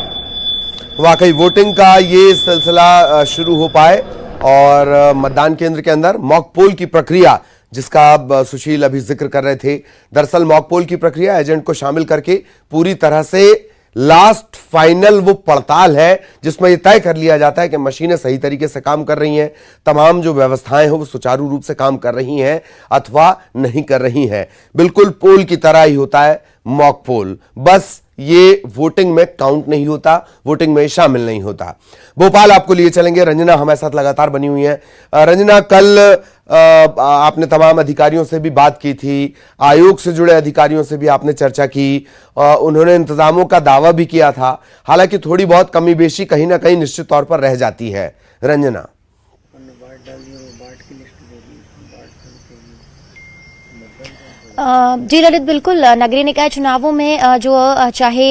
A: वाकई वोटिंग का ये सिलसिला शुरू हो पाए और मतदान केंद्र के अंदर मॉक पोल की प्रक्रिया, जिसका अब सुशील अभी जिक्र कर रहे थे, दरअसल मॉक पोल की प्रक्रिया एजेंट को शामिल करके पूरी तरह से लास्ट फाइनल वो पड़ताल है जिसमें यह तय कर लिया जाता है कि मशीनें सही तरीके से काम कर रही हैं, तमाम जो व्यवस्थाएं हैं वो सुचारू रूप से काम कर रही हैं अथवा नहीं कर रही हैं। बिल्कुल पोल की तरह ही होता है मॉक पोल, बस ये वोटिंग में काउंट नहीं होता, वोटिंग में शामिल नहीं होता। भोपाल आपको लिए चलेंगे, रंजना हमारे साथ लगातार बनी हुई है। रंजना, कल आपने तमाम अधिकारियों से भी बात की थी, आयोग से जुड़े अधिकारियों से भी आपने चर्चा की, उन्होंने इंतजामों का दावा भी किया था, हालांकि थोड़ी बहुत कमी बेशी कहीं ना कहीं निश्चित तौर पर रह जाती है। रंजना,
D: जी ललित, बिल्कुल नगरीय निकाय चुनावों में जो चाहे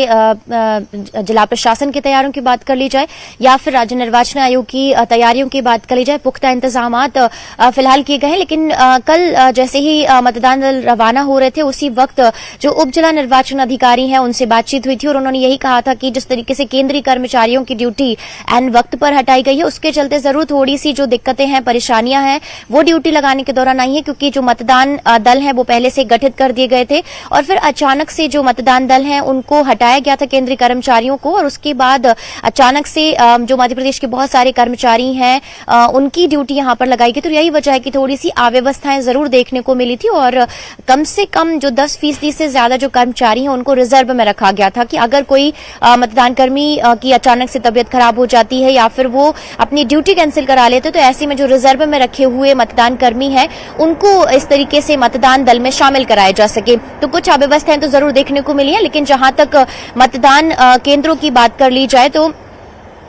D: जिला प्रशासन की तैयारियों की बात कर ली जाए या फिर राज्य निर्वाचन आयोग की तैयारियों की बात कर ली जाए, पुख्ता इंतजामात फिलहाल किए गए हैं। लेकिन कल जैसे ही मतदान दल रवाना हो रहे थे उसी वक्त जो उप जिला निर्वाचन अधिकारी हैं उनसे बातचीत हुई थी और उन्होंने यही कहा था कि जिस तरीके से केंद्रीय कर्मचारियों की ड्यूटी एन वक्त पर हटाई गई है उसके चलते जरूर थोड़ी सी जो दिक्कतें हैं, परेशानियां हैं, वो ड्यूटी लगाने के दौरान आई है, क्योंकि जो मतदान दल है वो पहले से गठित कर दिए गए थे और फिर अचानक से जो मतदान दल हैं उनको हटाया गया था केंद्रीय कर्मचारियों को, और उसके बाद अचानक से जो मध्य प्रदेश के बहुत सारे कर्मचारी हैं उनकी ड्यूटी यहां पर लगाई गई। तो यही वजह है कि थोड़ी सी अव्यवस्थाएं जरूर देखने को मिली थी और कम से कम जो 10% से ज्यादा जो कर्मचारी हैं उनको रिजर्व में रखा गया था कि अगर कोई मतदान कर्मी की अचानक से तबियत खराब हो जाती है या फिर वो अपनी ड्यूटी कैंसिल करा लेते तो ऐसे में जो रिजर्व में रखे हुए मतदान कर्मी हैं उनको इस तरीके से मतदान दल में शामिल कराया जा सके। तो कुछ अव्यवस्थाएं तो जरूर देखने को मिली है, लेकिन जहां तक मतदान केंद्रों की बात कर ली जाए तो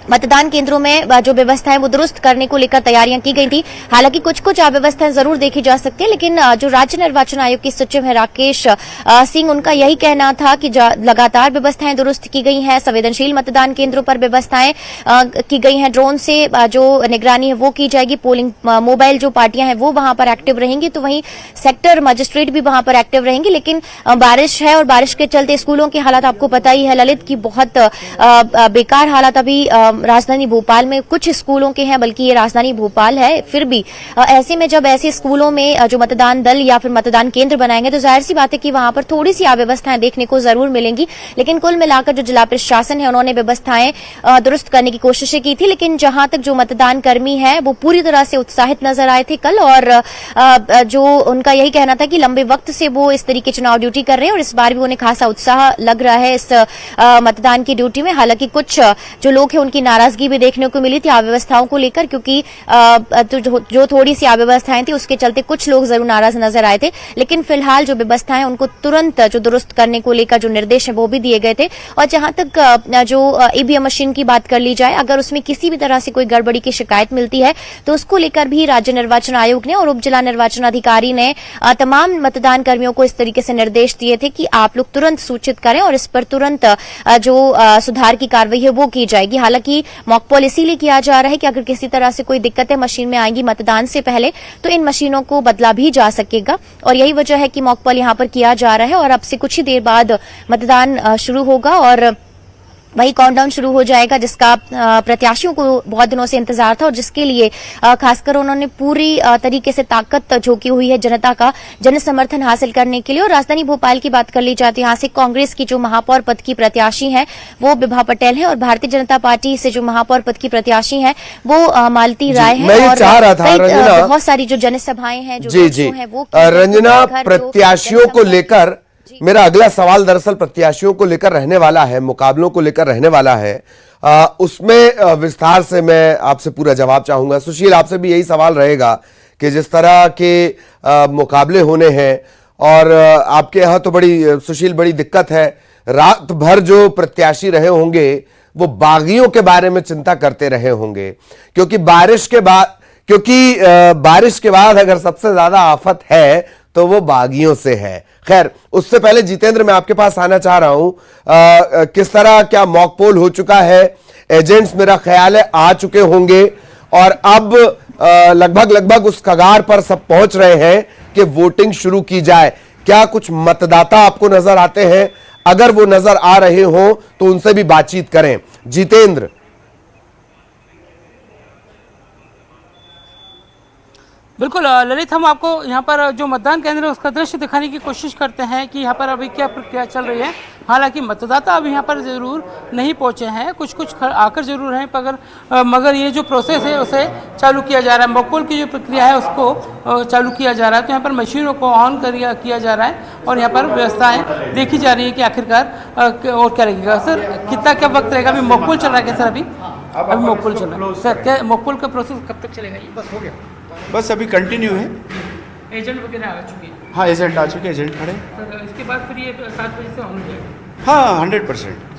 D: मतदान केंद्रों में जो व्यवस्थाएं वो दुरुस्त करने को लेकर तैयारियां की गई थी। हालांकि कुछ कुछ अव्यवस्थाएं जरूर देखी जा सकती है, लेकिन जो राज्य निर्वाचन आयोग के सचिव है राकेश सिंह, उनका यही कहना था कि लगातार व्यवस्थाएं दुरुस्त की गई हैं, संवेदनशील मतदान केंद्रों पर व्यवस्थाएं की गई हैं, ड्रोन से जो निगरानी है वो की जाएगी, पोलिंग मोबाइल जो पार्टियां हैं वो वहां पर एक्टिव रहेंगी, तो वहीं सेक्टर मजिस्ट्रेट भी वहां पर एक्टिव रहेंगे। लेकिन बारिश है और बारिश के चलते स्कूलों की हालत आपको पता ही है ललित की बहुत बेकार हालत अभी राजधानी भोपाल में कुछ स्कूलों के हैं, बल्कि ये राजधानी भोपाल है। फिर भी ऐसे में जब ऐसे स्कूलों में जो मतदान दल या फिर मतदान केंद्र बनाएंगे तो जाहिर सी बात है कि वहां पर थोड़ी सी अव्यवस्थाएं देखने को जरूर मिलेंगी। लेकिन कुल मिलाकर जो जिला प्रशासन है उन्होंने व्यवस्थाएं दुरुस्त करने की कोशिशें की थी। लेकिन जहां तक जो मतदान कर्मी है वो पूरी तरह से उत्साहित नजर आए थे कल, और जो उनका यही कहना था कि लंबे वक्त से वो इस तरीके चुनाव ड्यूटी कर रहे हैं और इस बार भी उन्हें खासा उत्साह लग रहा है इस मतदान की ड्यूटी में। हालांकि कुछ जो लोग हैं उनकी नाराजगी भी देखने को मिली थी अव्यवस्थाओं को लेकर, क्योंकि जो थोड़ी सी अव्यवस्थाएं थी उसके चलते कुछ लोग जरूर नाराज नजर आए थे। लेकिन फिलहाल जो व्यवस्थाएं उनको तुरंत जो दुरुस्त करने को लेकर जो निर्देश है वो भी दिए गए थे। और जहां तक जो ईवीएम मशीन की बात कर ली जाए, अगर उसमें किसी भी तरह से कोई गड़बड़ी की शिकायत मिलती है तो उसको लेकर भी राज्य निर्वाचन आयोग ने और उप जिला निर्वाचन अधिकारी ने तमाम मतदान कर्मियों को इस तरीके से निर्देश दिए थे कि आप लोग तुरंत सूचित करें और इस पर तुरंत जो सुधार की कार्रवाई है वो की जाएगी। हालांकि मॉक पोल इसीलिए किया जा रहा है कि अगर किसी तरह से कोई दिक्कतें मशीन में आएंगी मतदान से पहले तो इन मशीनों को बदला भी जा सकेगा, और यही वजह है कि मॉक पोल यहां पर किया जा रहा है। और अब से कुछ ही देर बाद मतदान शुरू होगा और वही काउंटडाउन शुरू हो जाएगा, जिसका प्रत्याशियों को बहुत दिनों से इंतजार था और जिसके लिए खासकर उन्होंने पूरी तरीके से ताकत झोंकी हुई है जनता का जन समर्थन हासिल करने के लिए। और राजधानी भोपाल की बात कर ली जाती है, यहाँ से कांग्रेस की जो महापौर पद की प्रत्याशी हैं वो विभा पटेल है और भारतीय जनता पार्टी से जो महापौर पद की प्रत्याशी हैं वो मालती राय है। और बहुत सारी जो जनसभाएं हैं जो है वो
A: रंजना, प्रत्याशियों को लेकर मेरा अगला सवाल दरअसल प्रत्याशियों को लेकर रहने वाला है, मुकाबलों को लेकर रहने वाला है। उसमें विस्तार से मैं आपसे पूरा जवाब चाहूंगा। सुशील, आपसे भी यही सवाल रहेगा कि जिस तरह के मुकाबले होने हैं और आपके यहाँ तो बड़ी दिक्कत है, रात भर जो प्रत्याशी रहे होंगे वो बागियों के बारे में चिंता करते रहे होंगे, क्योंकि बारिश के बाद अगर सबसे ज्यादा आफत है तो वो बागियों से है। खैर, उससे पहले जितेंद्र, मैं आपके पास आना चाह रहा हूं, किस तरह क्या मॉक पोल हो चुका है? एजेंट्स मेरा ख्याल है आ चुके होंगे और अब लगभग उस कगार पर सब पहुंच रहे हैं कि वोटिंग शुरू की जाए। क्या कुछ मतदाता आपको नजर आते हैं? अगर वो नजर आ रहे हो तो उनसे भी बातचीत करें। जितेंद्र।
F: बिल्कुल ललित, हम आपको यहाँ पर जो मतदान केंद्र है उसका दृश्य दिखाने की कोशिश करते हैं कि यहाँ पर अभी क्या प्रक्रिया चल रही है। हालांकि मतदाता अभी यहाँ पर जरूर नहीं पहुँचे हैं, कुछ आकर जरूर हैं, मगर ये जो प्रोसेस है उसे चालू किया जा रहा है। मॉक पोल की जो प्रक्रिया है उसको चालू किया जा रहा है। तो यहाँ पर मशीनों को ऑन किया जा रहा है और यहाँ पर व्यवस्थाएँ देखी जा रही है कि आखिरकार और क्या लगेगा। सर, क्या वक्त रहेगा? अभी मॉक पोल चल रहा है क्या सर? अभी मॉक पोल चल रहा है सर। क्या मॉक पोल का प्रोसेस कब तक चलेगा? ये बस हो गया,
E: बस अभी कंटिन्यू है।
F: एजेंट वगैरह आ चुके हैं?
E: हाँ, एजेंट आ चुके हैं, एजेंट खड़े।
F: सर, इसके बाद फिर ये 7 बजे से ऑन हो जाएगा?
E: हाँ, 100%।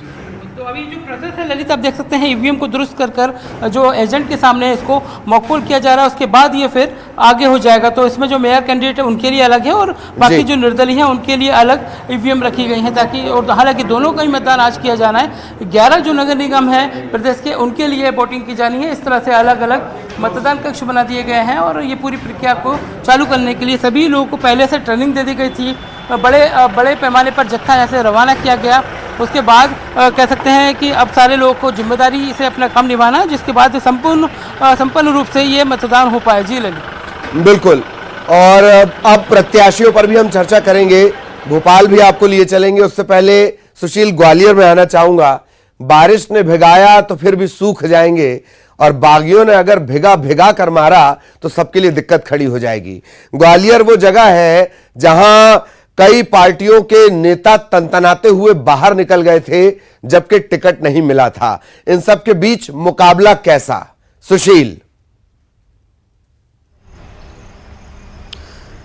F: तो अभी जो प्रोसेस है ललित, आप देख सकते हैं ईवीएम को दुरुस्त कर जो एजेंट के सामने इसको मॉक पोल किया जा रहा है, उसके बाद ये फिर आगे हो जाएगा। तो इसमें जो मेयर कैंडिडेट है उनके लिए अलग है और बाकी जो निर्दलीय हैं उनके लिए अलग ईवीएम रखी गई हैं, ताकि, और हालांकि दोनों का ही मतदान आज किया जाना है। 11 जो नगर निगम है प्रदेश के उनके लिए वोटिंग की जानी है। इस तरह से अलग अलग मतदान कक्ष बना दिए गए हैं और ये पूरी प्रक्रिया को चालू करने के लिए सभी लोगों को पहले से ट्रेनिंग दे दी गई थी। बड़े पैमाने पर जत्था यहाँ से रवाना किया गया। उसके बाद कह सकते हैं कि अब सारे लोगों को जिम्मेदारी से अपना काम निभाना है, जिसके बाद संपूर्ण रूप से ये मतदान हो पाए। जी ललित,
A: बिल्कुल। और अब प्रत्याशियों पर भी हम चर्चा करेंगे, भोपाल भी आपको लिए चलेंगे। उससे पहले सुशील, ग्वालियर में आना चाहूंगा। बारिश ने भिगाया तो फिर भी सूख जाएंगे और बागियों ने अगर भिगा कर मारा तो सबके लिए दिक्कत खड़ी हो जाएगी। ग्वालियर वो जगह है जहां कई पार्टियों के नेता तनतनाते हुए बाहर निकल गए थे जबकि टिकट नहीं मिला था। इन सब के बीच मुकाबला कैसा? सुशील।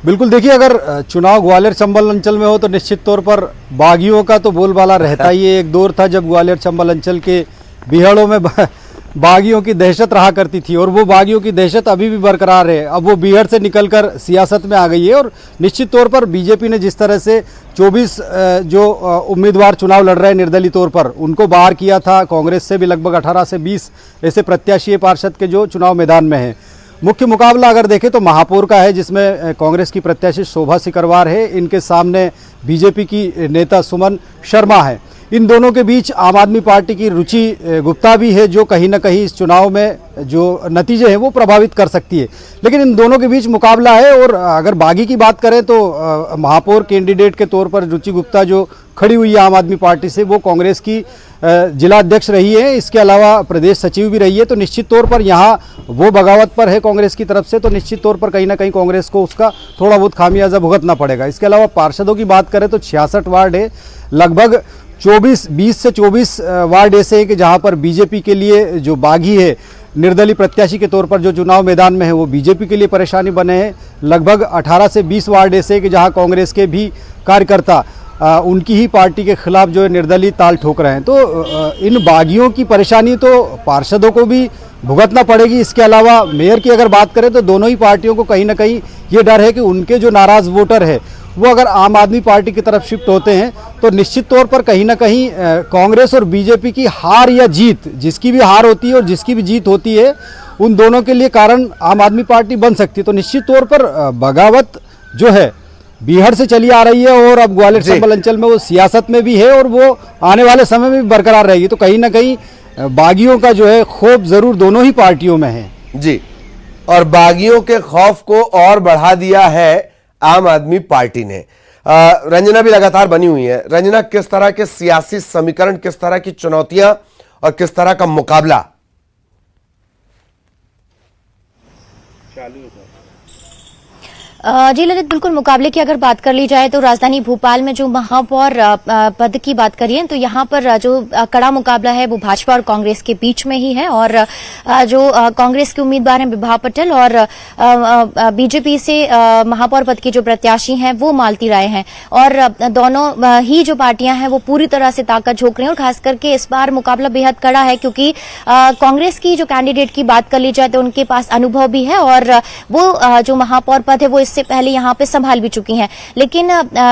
H: बिल्कुल, देखिए, अगर चुनाव ग्वालियर चंबल अंचल में हो तो निश्चित तौर पर बागियों का तो बोलबाला रहता ही है। एक दौर था जब ग्वालियर चंबल अंचल के बिहड़ों में बागियों की दहशत रहा करती थी और वो बागियों की दहशत अभी भी बरकरार है। अब वो बिहड़ से निकलकर सियासत में आ गई है और निश्चित तौर पर बीजेपी ने जिस तरह से 24 जो उम्मीदवार चुनाव लड़ रहे हैं निर्दलीय तौर पर उनको बाहर किया था, कांग्रेस से भी लगभग 18 से 20 ऐसे प्रत्याशी पार्षद के जो चुनाव मैदान में हैं। मुख्य मुकाबला अगर देखें तो महापौर का है, जिसमें कांग्रेस की प्रत्याशी शोभा सिकरवार है, इनके सामने बीजेपी की नेता सुमन शर्मा है। इन दोनों के बीच आम आदमी पार्टी की रुचि गुप्ता भी है, जो कहीं ना कहीं इस चुनाव में जो नतीजे हैं वो प्रभावित कर सकती है। लेकिन इन दोनों के बीच मुकाबला है। और अगर बागी की बात करें तो महापौर कैंडिडेट के तौर पर रुचि गुप्ता जो खड़ी हुई है आम आदमी पार्टी से, वो कांग्रेस की जिला अध्यक्ष रही है, इसके अलावा प्रदेश सचिव भी रही है। तो निश्चित तौर पर यहाँ वो बगावत पर है कांग्रेस की तरफ से, तो निश्चित तौर पर कहीं ना कहीं कांग्रेस को उसका थोड़ा बहुत खामियाजा भुगतना पड़ेगा। इसके अलावा पार्षदों की बात करें तो 66 वार्ड है, लगभग 20 से 24 वार्ड ऐसे हैं कि जहाँ पर बीजेपी के लिए जो बागी है निर्दलीय प्रत्याशी के तौर पर जो चुनाव मैदान में है वो बीजेपी के लिए परेशानी बने हैं। लगभग 18 से 20 वार्ड ऐसे कि जहां कांग्रेस के भी कार्यकर्ता उनकी ही पार्टी के खिलाफ जो है निर्दलीय ताल ठोक रहे हैं। तो इन बागियों की परेशानी तो पार्षदों को भी भुगतना पड़ेगी। इसके अलावा मेयर की अगर बात करें तो दोनों ही पार्टियों को कहीं ना कहीं ये डर है कि उनके जो नाराज वोटर है वो अगर आम आदमी पार्टी की तरफ शिफ्ट होते हैं तो निश्चित तौर पर कहीं ना कहीं कांग्रेस और बीजेपी की हार या जीत, जिसकी भी हार होती है और जिसकी भी जीत होती है, उन दोनों के लिए कारण आम आदमी पार्टी बन सकती है। तो निश्चित तौर पर बगावत जो है बीहड़ से चली आ रही है और अब ग्वालियर संभल अंचल में वो सियासत में भी है और वो आने वाले समय में भी बरकरार रहेगी। तो कहीं ना कहीं बागियों का जो है खौफ जरूर दोनों ही पार्टियों में है
A: जी, और बागियों के खौफ को और बढ़ा दिया है आम आदमी पार्टी ने। रंजना भी लगातार बनी हुई है। रंजना, किस तरह के सियासी समीकरण, किस तरह की चुनौतियां और किस तरह का मुकाबला?
D: जी ललित, बिल्कुल मुकाबले की अगर बात कर ली जाए तो राजधानी भोपाल में जो महापौर पद की बात करिए तो यहाँ पर जो कड़ा मुकाबला है वो भाजपा और कांग्रेस के बीच में ही है। और जो कांग्रेस के उम्मीदवार हैं विभा पटेल और बीजेपी से महापौर पद की जो प्रत्याशी हैं वो मालती राय हैं। और दोनों ही जो पार्टियां हैं वो पूरी तरह से ताकत झोंक रही हैं। और खास करके इस बार मुकाबला बेहद कड़ा है क्योंकि कांग्रेस की जो कैंडिडेट की बात कर ली जाए तो उनके पास अनुभव भी है और वो जो महापौर पद है वो से पहले यहाँ पे संभाल भी चुकी हैं। लेकिन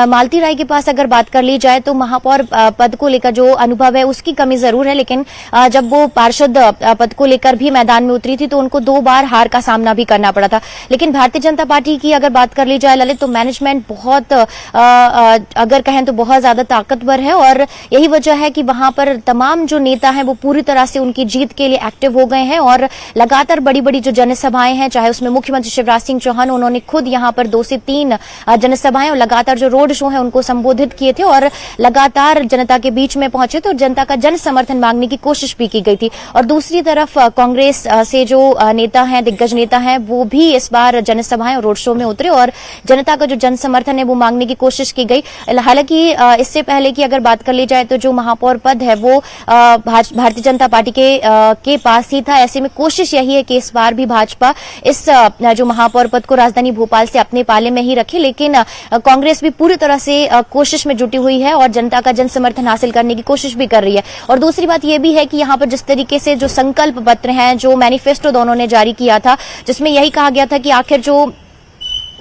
D: मालती राय के पास अगर बात कर ली जाए तो महापौर पद को लेकर जो अनुभव है उसकी कमी जरूर है। लेकिन जब वो पार्षद पद को लेकर भी मैदान में उतरी थी तो उनको 2 बार हार का सामना भी करना पड़ा था। लेकिन भारतीय जनता पार्टी की अगर बात कर ली जाए ललित, तो मैनेजमेंट बहुत अगर कहें तो बहुत ज्यादा ताकतवर है और यही वजह है कि वहां पर तमाम जो नेता हैं वो पूरी तरह से उनकी जीत के लिए एक्टिव हो गए हैं। और लगातार बड़ी बड़ी जो जनसभाएं हैं, चाहे उसमें मुख्यमंत्री शिवराज सिंह चौहान, उन्होंने खुद यहाँ पर 2 से 3 जनसभाएं और लगातार जो रोड शो है उनको संबोधित किए थे और लगातार जनता के बीच में पहुंचे थे और जनता का जन समर्थन मांगने की कोशिश भी की गई थी। और दूसरी तरफ कांग्रेस से जो नेता हैं, दिग्गज नेता हैं, वो भी इस बार जनसभाएं और रोड शो में उतरे और जनता का जो जन समर्थन है वो मांगने की कोशिश की गई। हालांकि इससे पहले की अगर बात कर ली जाए तो जो महापौर पद है वो भारतीय जनता पार्टी के पास ही था। ऐसे में कोशिश यही है कि इस बार भी भाजपा इस जो महापौर पद को राजधानी भोपाल से अपने पाले में ही रखे। लेकिन कांग्रेस भी पूरी तरह से कोशिश में जुटी हुई है और जनता का जन समर्थन हासिल करने की कोशिश भी कर रही है। और दूसरी बात यह भी है कि यहाँ पर जिस तरीके से जो संकल्प पत्र हैं, जो मैनिफेस्टो दोनों ने जारी किया था, जिसमें यही कहा गया था कि आखिर जो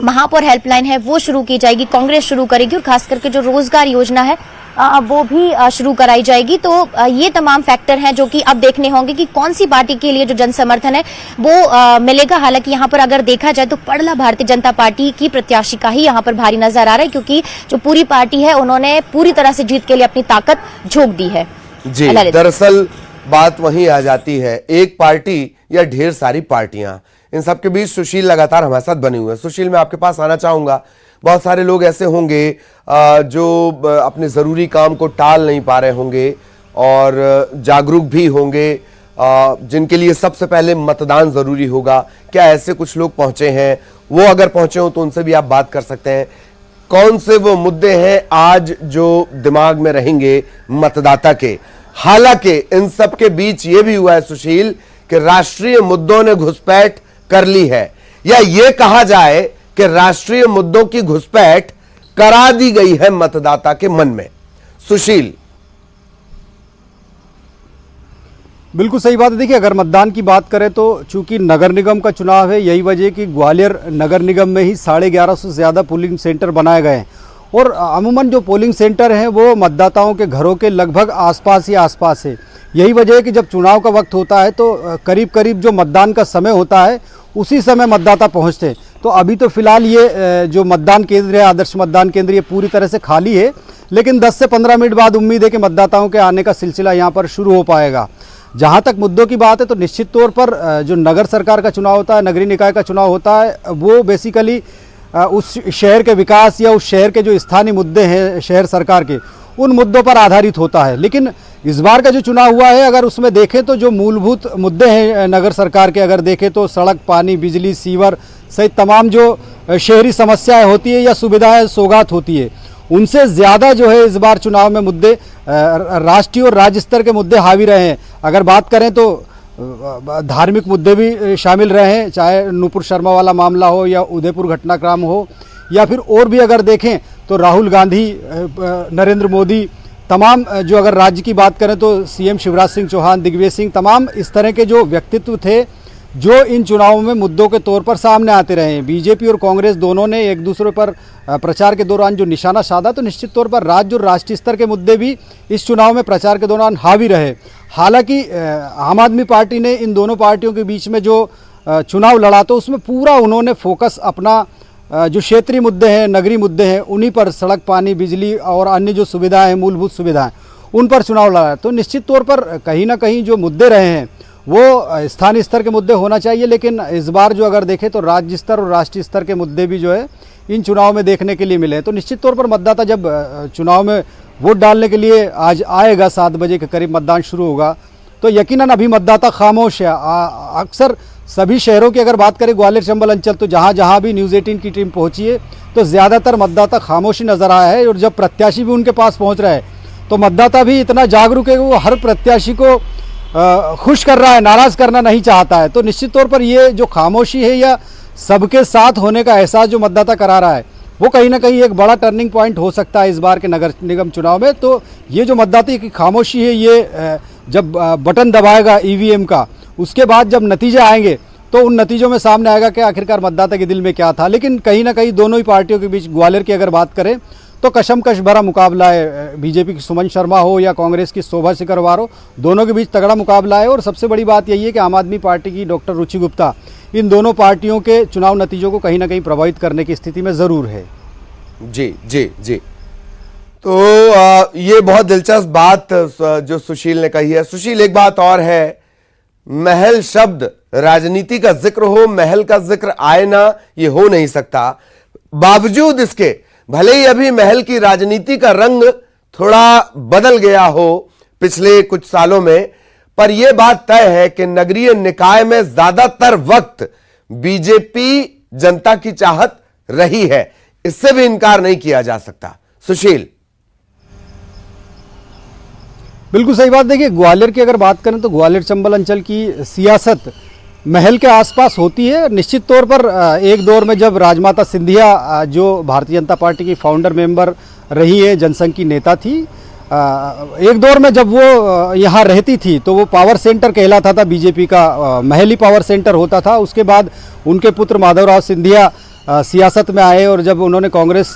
D: महापौर हेल्पलाइन है वो शुरू की जाएगी, कांग्रेस शुरू करेगी और खास करके जो रोजगार योजना है वो भी शुरू कराई जाएगी। तो ये तमाम फैक्टर हैं जो कि अब देखने होंगे कि कौन सी पार्टी के लिए जो जन समर्थन है वो मिलेगा। हालांकि यहाँ पर अगर देखा जाए तो पड़ला भारतीय जनता पार्टी की प्रत्याशी का ही यहाँ पर भारी नजर आ रहा है क्योंकि जो पूरी पार्टी है उन्होंने पूरी तरह से जीत के लिए अपनी ताकत झोंक दी है।
A: जी, दरअसल बात वहीं आ जाती है, एक पार्टी या ढेर सारी पार्टियां, इन सबके बीच सुशील लगातार हमारे साथ बने हुए हैं। सुशील, मैं आपके पास आना चाहूंगा। बहुत सारे लोग ऐसे होंगे जो अपने ज़रूरी काम को टाल नहीं पा रहे होंगे और जागरूक भी होंगे, जिनके लिए सबसे पहले मतदान ज़रूरी होगा। क्या ऐसे कुछ लोग पहुंचे हैं? वो अगर पहुंचे हो तो उनसे भी आप बात कर सकते हैं। कौन से वो मुद्दे हैं आज जो दिमाग में रहेंगे मतदाता के? हालांकि इन सब के बीच ये भी हुआ है सुशील कि राष्ट्रीय मुद्दों ने घुसपैठ कर ली है, या ये कहा जाए कि राष्ट्रीय मुद्दों की घुसपैठ करा दी गई है मतदाता के मन में। सुशील,
H: बिल्कुल सही बात है। देखिए, अगर मतदान की बात करें तो चूंकि नगर निगम का चुनाव है, यही वजह कि ग्वालियर नगर निगम में ही 1150 से ज़्यादा पोलिंग सेंटर बनाए गए हैं और अमूमन जो पोलिंग सेंटर हैं वो मतदाताओं के घरों के लगभग आसपास ही आसपास है। यही वजह है कि जब चुनाव का वक्त होता है तो करीब करीब जो मतदान का समय होता है उसी समय मतदाता पहुंचते हैं। तो अभी तो फिलहाल ये जो मतदान केंद्र है, आदर्श मतदान केंद्र, ये पूरी तरह से खाली है। लेकिन 10 से 15 मिनट बाद उम्मीद है कि मतदाताओं के आने का सिलसिला यहाँ पर शुरू हो पाएगा। जहाँ तक मुद्दों की बात है तो निश्चित तौर पर जो नगर सरकार का चुनाव होता है, नगरीय निकाय का चुनाव होता है, वो बेसिकली उस शहर के विकास या उस शहर के जो स्थानीय मुद्दे हैं शहर सरकार के, उन मुद्दों पर आधारित होता है। लेकिन इस बार का जो चुनाव हुआ है, अगर उसमें देखें तो जो मूलभूत मुद्दे हैं नगर सरकार के, अगर देखें तो सड़क, पानी, बिजली, सीवर सहित तमाम जो शहरी समस्याएं होती है या सुविधाएं सौगात होती है, उनसे ज़्यादा जो है इस बार चुनाव में मुद्दे राष्ट्रीय और राज्य स्तर के मुद्दे हावी रहे हैं। अगर बात करें तो धार्मिक मुद्दे भी शामिल रहे हैं, चाहे नूपुर शर्मा वाला मामला हो या उदयपुर घटनाक्रम हो, या फिर और भी अगर देखें तो राहुल गांधी, नरेंद्र मोदी, तमाम जो अगर राज्य की बात करें तो सीएम शिवराज सिंह चौहान, दिग्विजय सिंह, तमाम इस तरह के जो व्यक्तित्व थे जो इन चुनावों में मुद्दों के तौर पर सामने आते रहे हैं। बीजेपी और कांग्रेस दोनों ने एक दूसरे पर प्रचार के दौरान जो निशाना साधा, तो निश्चित तौर पर राज्य और राष्ट्रीय स्तर के मुद्दे भी इस चुनाव में प्रचार के दौरान हावी रहे। हालांकि आम आदमी पार्टी ने इन दोनों पार्टियों के बीच में जो चुनाव लड़ा तो उसमें पूरा उन्होंने फोकस अपना जो क्षेत्रीय मुद्दे हैं, नगरीय मुद्दे हैं, उन्हीं पर, सड़क, पानी, बिजली और अन्य जो सुविधाएं हैं, मूलभूत सुविधाएं, उन पर चुनाव लड़ा। तो निश्चित तौर पर कहीं ना कहीं जो मुद्दे रहे हैं वो स्थानीय स्तर के मुद्दे होना चाहिए, लेकिन इस बार जो अगर देखें तो राज्य स्तर और राष्ट्रीय स्तर के मुद्दे भी जो है इन चुनाव में देखने के लिए मिले हैं। तो निश्चित तौर पर मतदाता जब चुनाव में वोट डालने के लिए आज आएगा, 7 बजे के करीब मतदान शुरू होगा, तो यकीनन अभी मतदाता खामोश है। अक्सर सभी शहरों की अगर बात करें, ग्वालियर चंबल अंचल, तो जहाँ जहाँ भी न्यूज़ 18 की टीम पहुँची है तो ज़्यादातर मतदाता खामोशी नजर आया है। और जब प्रत्याशी भी उनके पास पहुँच रहा है तो मतदाता भी इतना जागरूक है कि वो हर प्रत्याशी को खुश कर रहा है, नाराज़ करना नहीं चाहता है। तो निश्चित तौर पर ये जो खामोशी है या सबके साथ होने का एहसास जो मतदाता करा रहा है, वो कहीं ना कहीं एक बड़ा टर्निंग पॉइंट हो सकता है इस बार के नगर निगम चुनाव में। तो ये जो मतदाता की खामोशी है, ये जब बटन दबाएगा ईवीएम का, उसके बाद जब नतीजे आएंगे तो उन नतीजों में सामने आएगा कि आखिरकार मतदाता के दिल में क्या था। लेकिन कहीं ना कहीं दोनों ही पार्टियों के बीच, ग्वालियर की अगर बात करें तो कशमकश भरा मुकाबला है। बीजेपी की सुमन शर्मा हो या कांग्रेस की शोभा सिकरवार हो, दोनों के बीच तगड़ा मुकाबला है। और सबसे बड़ी बात यही है कि आम आदमी पार्टी की डॉक्टर रुचि गुप्ता इन दोनों पार्टियों के चुनाव नतीजों को कहीं ना कहीं प्रभावित करने की स्थिति में ज़रूर है।
A: जी जी जी। तो ये बहुत दिलचस्प बात जो सुशील ने कही है। सुशील, एक बात और है, महल शब्द राजनीति का जिक्र हो, महल का जिक्र आए ना, ये हो नहीं सकता। बावजूद इसके, भले ही अभी महल की राजनीति का रंग थोड़ा बदल गया हो पिछले कुछ सालों में, पर यह बात तय है कि नगरीय निकाय में ज्यादातर वक्त बीजेपी जनता की चाहत रही है, इससे भी इनकार नहीं किया जा सकता। सुशील,
H: बिल्कुल सही बात। देखिए, ग्वालियर की अगर बात करें तो ग्वालियर चंबल अंचल की सियासत महल के आसपास होती है। निश्चित तौर पर एक दौर में जब राजमाता सिंधिया जो भारतीय जनता पार्टी की फाउंडर मेंबर रही है, जनसंघ की नेता थी, एक दौर में जब वो यहाँ रहती थी तो वो पावर सेंटर कहलाता था, बीजेपी का महली पावर सेंटर होता था। उसके बाद उनके पुत्र माधवराव सिंधिया सियासत में आए और जब उन्होंने कांग्रेस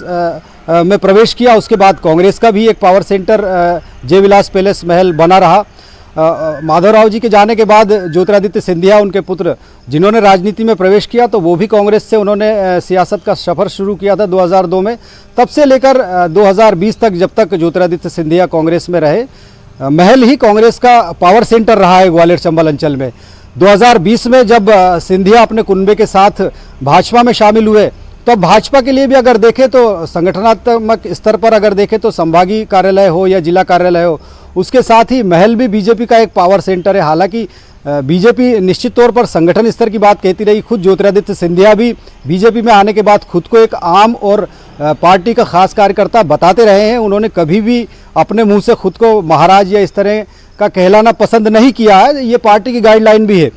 H: में प्रवेश किया, उसके बाद कांग्रेस का भी एक पावर सेंटर जयविलास पैलेस महल बना रहा। माधवराव जी के जाने के बाद ज्योतिरादित्य सिंधिया उनके पुत्र, जिन्होंने राजनीति में प्रवेश किया, तो वो भी कांग्रेस से उन्होंने सियासत का सफर शुरू किया था 2002 में। तब से लेकर 2020 तक, जब तक ज्योतिरादित्य सिंधिया कांग्रेस में रहे, महल ही कांग्रेस का पावर सेंटर रहा है ग्वालियर चंबल अंचल में। 2020 में जब सिंधिया अपने कुनबे के साथ भाजपा में शामिल हुए, तो भाजपा के लिए भी अगर देखें तो संगठनात्मक स्तर पर अगर देखें तो संभागीय कार्यालय हो या जिला कार्यालय हो, उसके साथ ही महल भी बीजेपी का एक पावर सेंटर है। हालांकि बीजेपी निश्चित तौर पर संगठन स्तर की बात कहती रही। खुद ज्योतिरादित्य सिंधिया भी बीजेपी में आने के बाद खुद को एक आम और पार्टी का खास कार्यकर्ता बताते रहे हैं। उन्होंने कभी भी अपने मुंह से खुद को महाराज या इस तरह का कहलाना पसंद नहीं किया है, ये पार्टी की गाइडलाइन भी है।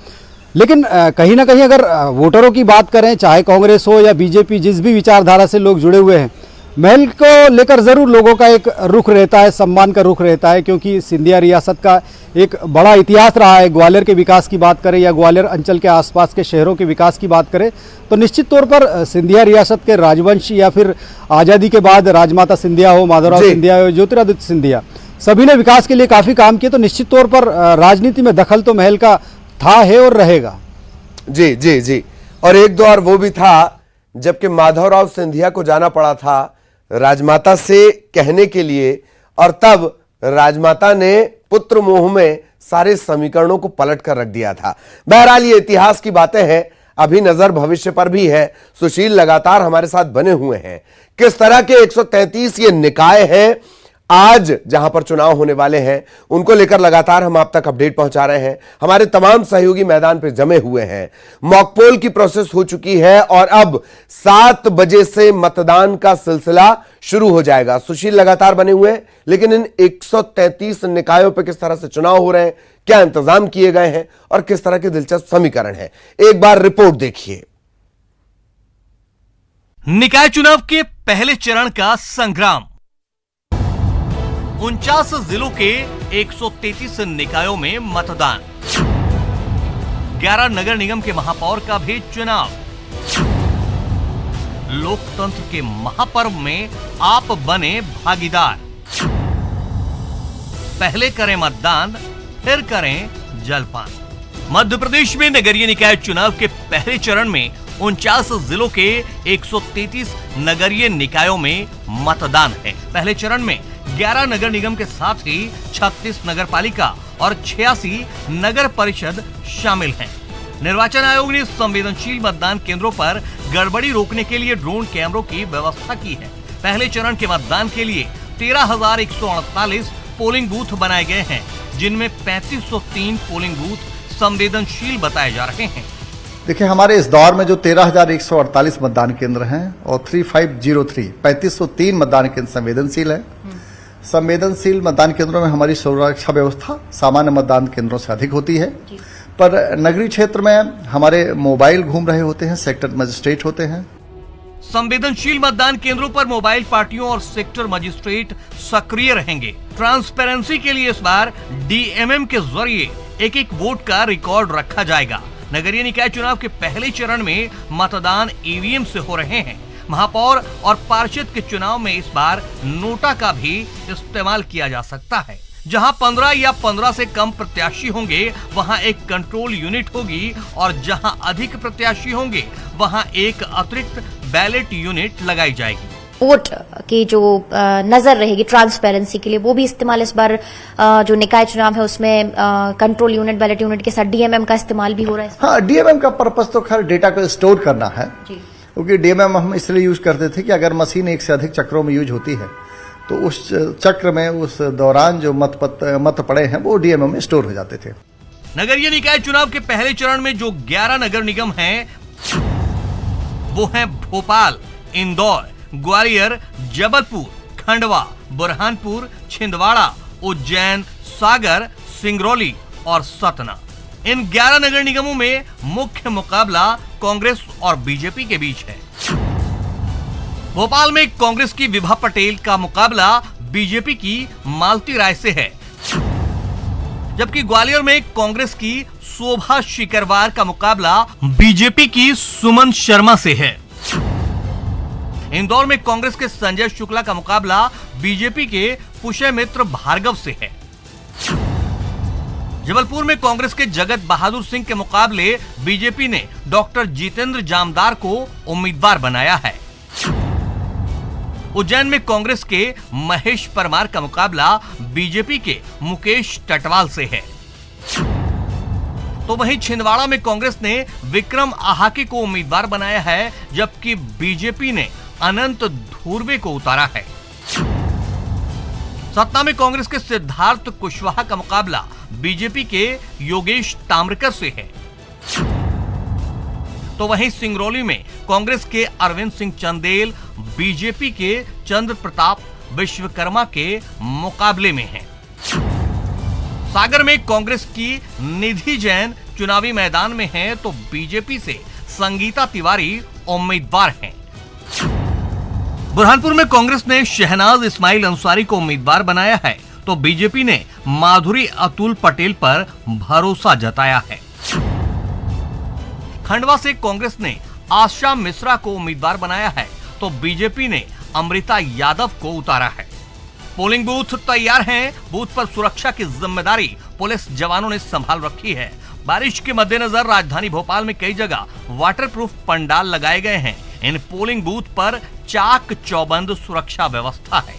H: लेकिन कहीं ना कहीं अगर वोटरों की बात करें, चाहे कांग्रेस हो या बीजेपी, जिस भी विचारधारा से लोग जुड़े हुए हैं, महल को लेकर ज़रूर लोगों का एक रुख रहता है, सम्मान का रुख रहता है, क्योंकि सिंधिया रियासत का एक बड़ा इतिहास रहा है। ग्वालियर के विकास की बात करें या ग्वालियर अंचल के आसपास के शहरों के विकास की बात करें, तो निश्चित तौर पर सिंधिया रियासत के राजवंश या फिर आज़ादी के बाद राजमाता सिंधिया हो, माधवराव सिंधिया हो, ज्योतिरादित्य सिंधिया, सभी ने विकास के लिए काफ़ी काम किए। तो निश्चित तौर पर राजनीति में दखल तो महल का था, है और रहेगा।
A: जी जी जी। और एक दौर वो भी था जबकि माधवराव सिंधिया को जाना पड़ा था राजमाता से कहने के लिए, और तब राजमाता ने पुत्र मोह में सारे समीकरणों को पलट कर रख दिया था। बहरहाल ये इतिहास की बातें हैं, अभी नजर भविष्य पर भी है। सुशील लगातार हमारे साथ बने हुए हैं। किस तरह के 133 ये निकाय हैं आज जहां पर चुनाव होने वाले हैं, उनको लेकर लगातार हम आप तक अपडेट पहुंचा रहे हैं। हमारे तमाम सहयोगी मैदान पर जमे हुए हैं। मॉकपोल की प्रोसेस हो चुकी है और अब 7 बजे से मतदान का सिलसिला शुरू हो जाएगा। सुशील लगातार बने हुए हैं, लेकिन इन 133 निकायों पर किस तरह से चुनाव हो रहे हैं, क्या इंतजाम किए गए हैं और किस तरह के दिलचस्प समीकरण हैं, एक बार रिपोर्ट देखिए।
B: निकाय चुनाव के पहले चरण का संग्राम। 49 जिलों के 133 निकायों में मतदान। 11 नगर निगम के महापौर का भी चुनाव। लोकतंत्र के महापर्व में आप बने भागीदार। पहले करें मतदान, फिर करें जलपान। मध्य प्रदेश में नगरीय निकाय चुनाव के पहले चरण में 49 जिलों के 133 नगरीय निकायों में मतदान है। पहले चरण में 11 नगर निगम के साथ ही 36 नगर पालिका और 86 नगर परिषद शामिल हैं। निर्वाचन आयोग ने संवेदनशील मतदान केंद्रों पर गड़बड़ी रोकने के लिए ड्रोन कैमरों की व्यवस्था की है। पहले चरण के मतदान के लिए 13,148 पोलिंग बूथ बनाए गए हैं, जिनमें 3503 पोलिंग बूथ संवेदनशील बताए जा रहे हैं।
C: देखिए, हमारे इस दौर में जो 13,148 मतदान केंद्र हैं और 3503 मतदान केंद्र संवेदनशील है। संवेदनशील मतदान केंद्रों में हमारी सुरक्षा व्यवस्था सामान्य मतदान केंद्रों से अधिक होती है, पर नगरीय क्षेत्र में हमारे मोबाइल घूम रहे होते हैं, सेक्टर मजिस्ट्रेट होते हैं।
B: संवेदनशील मतदान केंद्रों पर मोबाइल पार्टियों और सेक्टर मजिस्ट्रेट सक्रिय रहेंगे। ट्रांसपेरेंसी के लिए इस बार डीएमएम के जरिए एक एक वोट का रिकॉर्ड रखा जाएगा। नगरीय निकाय चुनाव के पहले चरण में मतदान ईवीएम से हो रहे हैं। महापौर और पार्षद के चुनाव में इस बार नोटा का भी इस्तेमाल किया जा सकता है। जहां 15 या 15 से कम प्रत्याशी होंगे वहां एक कंट्रोल यूनिट होगी, और जहां अधिक प्रत्याशी होंगे वहां एक अतिरिक्त बैलेट यूनिट लगाई जाएगी।
D: वोट की जो नजर रहेगी ट्रांसपेरेंसी के लिए, वो भी इस्तेमाल इस बार जो निकाय चुनाव है उसमें कंट्रोल यूनिट, बैलेट यूनिट के साथ डीएमएम का इस्तेमाल भी हो रहा है।
C: हाँ, डीएमएम का पर्पस तो खैर डेटा को स्टोर करना है, क्योंकि डीएमएम हम इसलिए यूज करते थे कि अगर मशीन एक से अधिक चक्रों में यूज होती है तो उस चक्र में उस दौरान जो मत पड़े हैं वो डीएमएम में स्टोर हो जाते थे।
B: नगरीय निकाय चुनाव के पहले चरण में जो 11 नगर निगम हैं वो हैं भोपाल, इंदौर, ग्वालियर, जबलपुर, खंडवा, बुरहानपुर, छिंदवाड़ा, उज्जैन, सागर, सिंगरौली और सतना। इन 11 नगर निगमों में मुख्य मुकाबला कांग्रेस और बीजेपी के बीच है। भोपाल में कांग्रेस की विभा पटेल का मुकाबला बीजेपी की मालती राय से है, जबकि ग्वालियर में कांग्रेस की शोभा शिकरवार का मुकाबला बीजेपी की सुमन शर्मा से है। इंदौर में कांग्रेस के संजय शुक्ला का मुकाबला बीजेपी के पुष्य मित्र भार्गव से है। जबलपुर में कांग्रेस के जगत बहादुर सिंह के मुकाबले बीजेपी ने डॉक्टर जितेंद्र जामदार को उम्मीदवार बनाया है। उज्जैन में कांग्रेस के महेश परमार का मुकाबला बीजेपी के मुकेश टटवाल से है। तो वहीं छिंदवाड़ा में कांग्रेस ने विक्रम आहाके को उम्मीदवार बनाया है, जबकि बीजेपी ने अनंत धुर्वे को उतारा है। सतना में कांग्रेस के सिद्धार्थ कुशवाहा का मुकाबला बीजेपी के योगेश ताम्रकर से है। तो वहीं सिंगरौली में कांग्रेस के अरविंद सिंह चंदेल बीजेपी के चंद्र प्रताप विश्वकर्मा के मुकाबले में हैं। सागर में कांग्रेस की निधि जैन चुनावी मैदान में हैं, तो बीजेपी से संगीता तिवारी उम्मीदवार हैं। बुरहानपुर में कांग्रेस ने शहनाज इस्माइल अंसारी को उम्मीदवार बनाया है, तो बीजेपी ने माधुरी अतुल पटेल पर भरोसा जताया है। खंडवा से कांग्रेस ने आशा मिश्रा को उम्मीदवार बनाया है, तो बीजेपी ने अमृता यादव को उतारा है। पोलिंग बूथ तैयार हैं। बूथ पर सुरक्षा की जिम्मेदारी पुलिस जवानों ने संभाल रखी है। बारिश के मद्देनजर राजधानी भोपाल में कई जगह वाटरप्रूफ पंडाल लगाए गए हैं। इन पोलिंग बूथ पर चाक चौबंद सुरक्षा व्यवस्था है।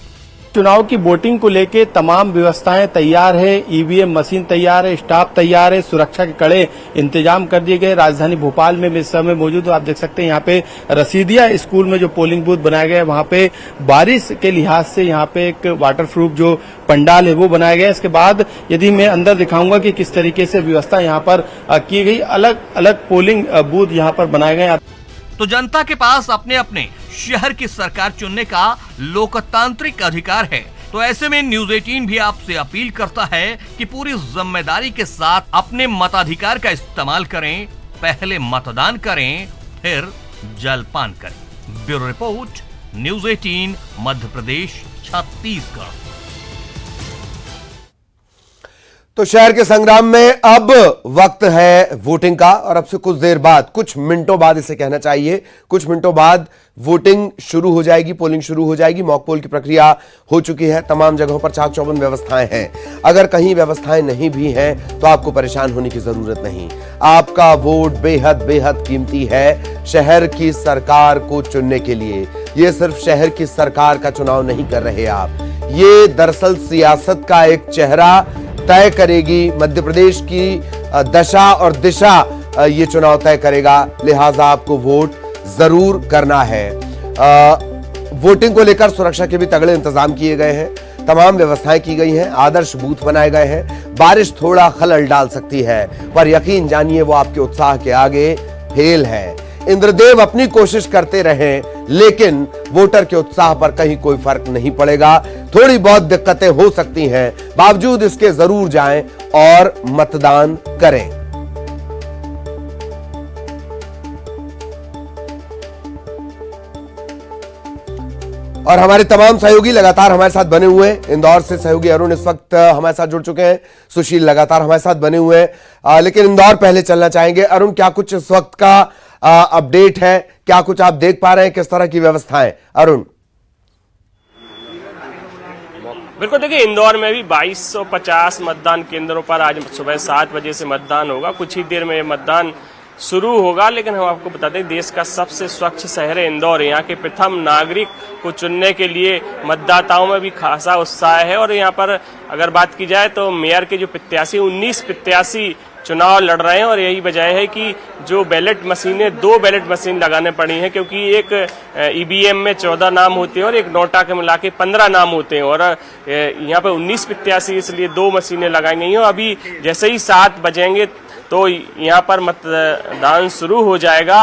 E: चुनाव की वोटिंग को लेके तमाम व्यवस्थाएं तैयार है, ईवीएम मशीन तैयार है, स्टाफ तैयार है, सुरक्षा के कड़े इंतजाम कर दिए गए। राजधानी भोपाल में मैं इस समय मौजूद हूं। आप देख सकते हैं यहाँ पे रसीदिया स्कूल में जो पोलिंग बूथ बनाया गया है, वहां पे बारिश के लिहाज से यहाँ पे एक वाटर प्रूफ जो पंडाल है वो बनाया गया है। इसके बाद यदि मैं अंदर दिखाऊंगा कि किस तरीके से व्यवस्था यहाँ पर की गई, अलग अलग पोलिंग बूथ यहाँ पर बनाए गए।
B: तो जनता के पास अपने अपने शहर की सरकार चुनने का लोकतांत्रिक अधिकार है। तो ऐसे में न्यूज 18 भी आपसे अपील करता है कि पूरी जिम्मेदारी के साथ अपने मताधिकार का इस्तेमाल करें। पहले मतदान करें, फिर जलपान करें। Bureau report, news 18 Madhya Pradesh, Chhattisgarh.
A: तो शहर के संग्राम में अब वक्त है वोटिंग का, और अब से कुछ देर बाद, कुछ मिनटों बाद इसे कहना चाहिए, कुछ मिनटों बाद वोटिंग शुरू हो जाएगी, पोलिंग शुरू हो जाएगी। मॉक पोल की प्रक्रिया हो चुकी है, तमाम जगहों पर चाक चौबंद व्यवस्थाएं हैं। अगर कहीं व्यवस्थाएं नहीं भी हैं तो आपको परेशान होने की जरूरत नहीं। आपका वोट बेहद बेहद कीमती है शहर की सरकार को चुनने के लिए। ये सिर्फ शहर की सरकार का चुनाव नहीं कर रहे आप, ये दरअसल सियासत का एक चेहरा तय करेगी। मध्य प्रदेश की दशा और दिशा ये चुनाव तय करेगा, लिहाजा आपको वोट जरूर करना है। वोटिंग को लेकर सुरक्षा के भी तगड़े इंतजाम किए गए हैं, तमाम व्यवस्थाएं की गई हैं, आदर्श बूथ बनाए गए हैं। बारिश थोड़ा खलल डाल सकती है, पर यकीन जानिए वो आपके उत्साह के आगे फेल है। इंद्रदेव अपनी कोशिश करते रहें, लेकिन वोटर के उत्साह पर कहीं कोई फर्क नहीं पड़ेगा। थोड़ी बहुत दिक्कतें हो सकती हैं, बावजूद इसके जरूर जाएं और मतदान करें। और हमारे तमाम सहयोगी लगातार हमारे साथ बने हुए हैं। इंदौर से सहयोगी अरुण इस वक्त हमारे साथ जुड़ चुके हैं, सुशील लगातार हमारे साथ बने हुए हैं, लेकिन इंदौर पहले चलना चाहेंगे। अरुण, क्या कुछ इस वक्त का अपडेट है, क्या कुछ आप देख पा रहे हैं, किस तरह की व्यवस्थाएं? अरुण।
K: बिल्कुल, देखिए इंदौर में भी 2250 मतदान केंद्रों पर आज सुबह 7 बजे से मतदान होगा। कुछ ही देर में मतदान शुरू होगा, लेकिन हम आपको बता दें देश का सबसे स्वच्छ शहर है इंदौर। यहाँ के प्रथम नागरिक को चुनने के लिए मतदाताओं में भी खासा उत्साह है। और यहाँ पर अगर बात की जाए तो मेयर के जो प्रत्याशी 19 प्रत्याशी चुनाव लड़ रहे हैं, और यही वजह है कि जो बैलेट मशीनें 2 बैलेट मशीन लगाने पड़ी हैं, क्योंकि एक ईवीएम में 14 नाम होते हैं और एक नोटा के मिला के 15 नाम होते हैं, और यहाँ पे 19 प्रत्याशी इसलिए 2 मशीनें लगाई गई हैं। अभी जैसे ही 7 बजेंगे तो यहाँ पर मतदान शुरू हो जाएगा।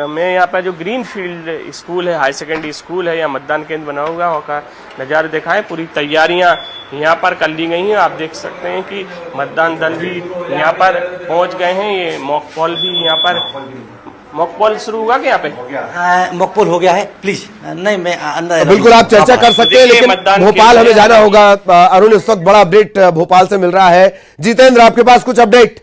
K: मैं यहाँ पर जो ग्रीन फील्ड स्कूल है, हाई सेकेंडरी स्कूल है, यहाँ मतदान केंद्र बना हुआ है, का नज़ारा दिखाएं। पूरी तैयारियां यहाँ पर कर ली गई हैं। आप देख सकते हैं कि मतदान दल भी यहाँ पर पहुँच गए हैं। ये मॉक पोल भी यहाँ पर, मॉक पोल शुरू हुआ क्या यहाँ पे?
L: मॉक पोल हो गया है, प्लीज नहीं मैं अंदर।
A: बिल्कुल आप चर्चा कर सकते हैं, लेकिन भोपाल हमें जाना होगा। अरुण, इस वक्त बड़ा अपडेट भोपाल से मिल रहा है। जितेंद्र, आपके पास कुछ अपडेट?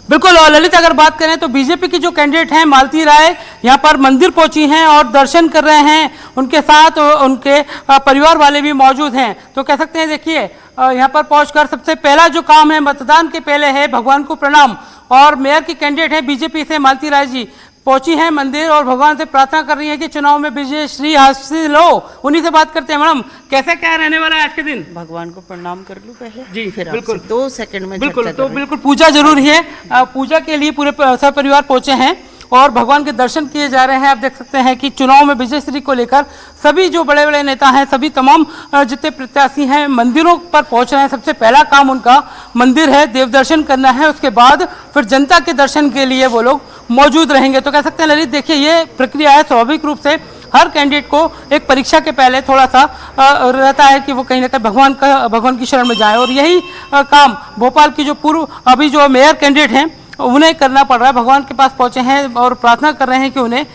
F: बिल्कुल ललित, अगर बात करें तो बीजेपी की जो कैंडिडेट हैं मालती राय यहाँ पर मंदिर पहुंची हैं और दर्शन कर रहे हैं। उनके साथ उनके परिवार वाले भी मौजूद हैं। तो कह सकते हैं, देखिए यहाँ पर पहुंचकर सबसे पहला जो काम है मतदान के पहले है भगवान को प्रणाम। और मेयर की कैंडिडेट है बीजेपी से मालती राय जी, पहुंची हैं मंदिर और भगवान से प्रार्थना कर रही है कि चुनाव में विजय श्री हासिल हो। उन्हीं से बात करते हैं। मैडम, कैसा क्या रहने वाला है आज के दिन?
M: भगवान को प्रणाम कर लूं पहले
F: जी,
M: फिर
F: बिल्कुल
M: 2 सेकंड में
F: बिल्कुल। तो बिल्कुल पूजा जरूरी है। पूजा के लिए पूरे सब परिवार पहुंचे हैं और भगवान के दर्शन किए जा रहे हैं। आप देख सकते हैं कि चुनाव में विजय श्री को लेकर सभी जो बड़े बड़े नेता हैं, सभी तमाम जितने प्रत्याशी हैं मंदिरों पर पहुंच रहे हैं। सबसे पहला काम उनका मंदिर है, देव दर्शन करना है। उसके बाद फिर जनता के दर्शन के लिए वो लोग मौजूद रहेंगे। तो कह सकते हैं ललित, देखिए ये प्रक्रिया है। स्वाभाविक रूप से हर कैंडिडेट को एक परीक्षा के पहले थोड़ा सा रहता है कि वो कहीं ना कहीं भगवान की शरण में जाए, और यही काम भोपाल की जो पूर्व अभी जो मेयर कैंडिडेट हैं उन्हें करना पड़ रहा है। भगवान के पास पहुंचे हैं और प्रार्थना कर रहे हैं कि उन्हें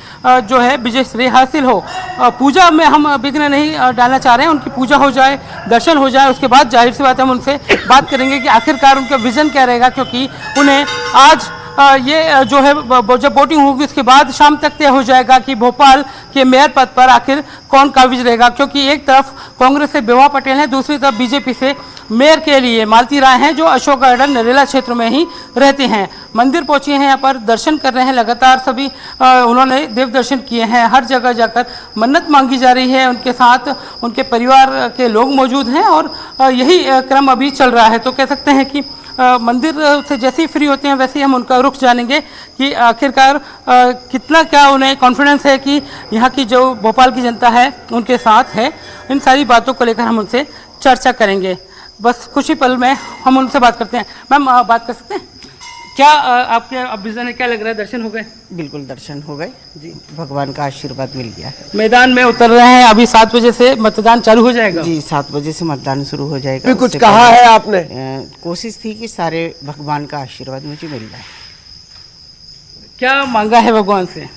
F: जो है विजय श्री हासिल हो। पूजा में हम विघ्न नहीं डालना चाह रहे हैं, उनकी पूजा हो जाए, दर्शन हो जाए, उसके बाद जाहिर सी बात है हम उनसे बात करेंगे कि आखिरकार उनका विजन क्या रहेगा, क्योंकि उन्हें आज ये जो है जब वोटिंग होगी उसके बाद शाम तक तय हो जाएगा कि भोपाल के मेयर पद पर आखिर कौन काबिज रहेगा। क्योंकि एक तरफ कांग्रेस से विभा पटेल है, दूसरी तरफ बीजेपी से मेयर के लिए मालती राय हैं, जो अशोक गार्डन नरेला क्षेत्र में ही रहते हैं। मंदिर पहुंचे हैं, यहाँ पर दर्शन कर रहे हैं लगातार सभी। उन्होंने देव दर्शन किए हैं। हर जगह जाकर मन्नत मांगी जा रही है। उनके साथ उनके परिवार के लोग मौजूद हैं और यही क्रम अभी चल रहा है। तो कह सकते हैं कि मंदिर से जैसे ही फ्री होते हैं वैसे ही हम उनका रुख जानेंगे कि आखिरकार कितना क्या उन्हें कॉन्फिडेंस है कि यहाँ की जो भोपाल की जनता है उनके साथ है। इन सारी बातों को लेकर हम उनसे चर्चा करेंगे। बस कुछ ही पल में हम उनसे बात करते हैं। मैम, बात कर सकते हैं? क्या आपके अब विजन है, क्या लग रहा है, दर्शन हो गए?
M: बिल्कुल दर्शन हो गए जी, भगवान का आशीर्वाद मिल गया है।
F: मैदान में उतर रहे हैं। अभी 7 बजे से मतदान चालू हो जाएगा
M: जी, 7 बजे से मतदान शुरू हो जाएगा।
A: कुछ कहा है आपने?
M: कोशिश थी कि सारे भगवान का आशीर्वाद मुझे मिल जाए।
F: क्या मांगा है भगवान से?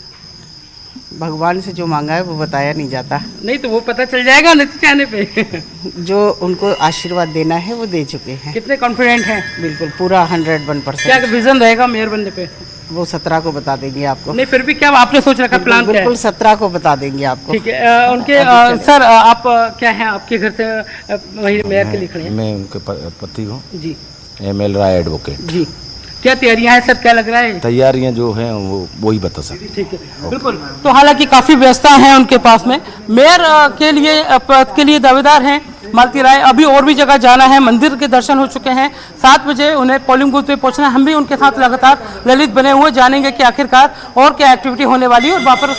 M: भगवान से जो मांगा है वो बताया नहीं जाता।
F: नहीं तो वो पता चल जाएगा नतीजे आने पे।
M: जो उनको आशीर्वाद देना है वो दे चुके हैं।
F: कितने कॉन्फिडेंट हैं?
M: बिल्कुल पूरा 101%।
F: क्या विजन रहेगा मेयर बनने पे?
M: वो 17 को बता देंगे आपको।
F: नहीं, फिर भी क्या आपने सोच रखा, प्लान क्या है?
M: बिल्कुल 17 को बता देंगे आपको।
F: ठीक है। उनके सर, आप क्या हैं, आपके घर से वही मेयर के लिए खड़े हैं?
N: मैं उनके पति हूँ
F: जी,
N: ML राय एडवोकेट
F: जी। क्या तैयारियां हैं सर, क्या लग रहा है?
N: तैयारियां जो हैं वो ही बता सकते।
F: ठीक है, बिल्कुल। तो हालांकि काफी व्यवस्था है उनके पास में। मेयर के लिए पद के लिए दावेदार हैं मालती राय। अभी और भी जगह जाना है। मंदिर के दर्शन हो चुके हैं। 7 बजे उन्हें पोलिंग बूथ पे पहुंचना है। हम भी उनके साथ लगातार ललित बने हुए जानेंगे कि आखिरकार और क्या एक्टिविटी होने वाली है। और वहाँ पर